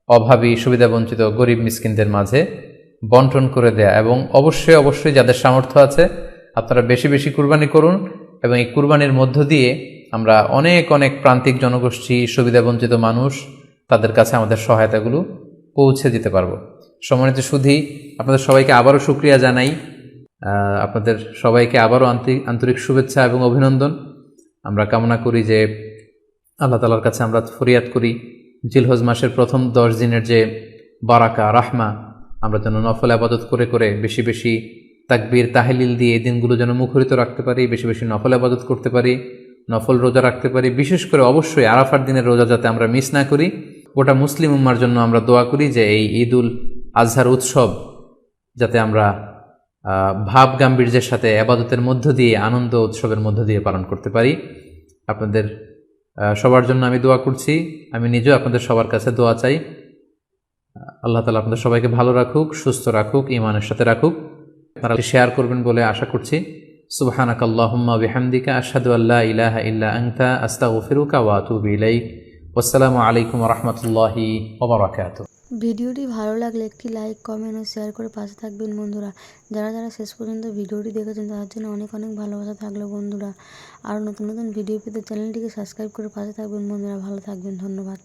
অভাবী, সুবিধা বঞ্চিত, গরিব মিসকিনদের মাঝে বন্টন করে দেয়া। এবং অবশ্যই অবশ্যই যাদের সামর্থ্য আছে আপনারা বেশি বেশি কুরবানি করুন এবং এই কুরবানির মধ্য দিয়ে আমরা অনেক অনেক প্রান্তিক জনগোষ্ঠী, সুবিধা বঞ্চিত মানুষ, তাদের কাছে আমাদের সহায়তাগুলো পৌঁছে দিতে পারবো। সম্মানিত সুধী, আপনাদের সবাইকে আবারও শুকরিয়া জানাই, আপনাদের সবাইকে আবারও আন্তরিক শুভেচ্ছা এবং অভিনন্দন। আমরা কামনা করি যে আল্লাহ তাআলার কাছে আমরা ফরিয়াদ করি জিলহজ মাসের প্রথম 10 দিনের যে বারাকা, রাহমা, আমরা যেন নফল ইবাদত করে করে বেশি বেশি তাকবীর, তাহলিল দিয়ে এই দিনগুলো যেন মুখরিত রাখতে পারি, বেশি বেশি নফল ইবাদত করতে পারি, নফল রোজা রাখতে পারি। বিশেষ করে অবশ্যই আরাফার দিনের রোজা যাতে আমরা মিস না করি। গোটা মুসলিম উম্মার জন্য আমরা দোয়া করি যে এই ঈদুল আজহার উৎসব যাতে আমরা ভাব গাম্ভীর্যের সাথে ইবাদতের মধ্য দিয়ে, আনন্দ উৎসবের মধ্য দিয়ে পালন করতে পারি। আপনাদের সবার জন্য আমি দোয়া করছি, আমি নিজেও আপনাদের সবার কাছে দোয়া চাই। আল্লাহ তাআলা আপনাদের সবাইকে ভালো রাখুক, সুস্থ রাখুক, ঈমানের সাথে রাখুক। আপনারা শেয়ার করবেন বলে আশা করছি। সুবহানাকাল্লাহুম্মা বিহামদিকা আশহাদু আল্লা ইলাহা ইল্লা আনতা আস্তাগফিরুকা ওয়া আতুবু ইলাইক। আসসালামু আলাইকুম ওয়া রাহমাতুল্লাহি ওয়া বারাকাতুহু।
ভিডিওটি ভালো লাগলে একটি লাইক, কমেন্ট ও শেয়ার করে পাশে থাকবেন বন্ধুরা। যারা যারা শেষ পর্যন্ত ভিডিওটি দেখেছেন তাদের জন্য অনেক অনেক ভালোবাসা থাকলো বন্ধুরা। আর নতুন নতুন ভিডিও পেতে চ্যানেলটিকে সাবস্ক্রাইব করে পাশে থাকবেন বন্ধুরা। ভালো থাকবেন, ধন্যবাদ।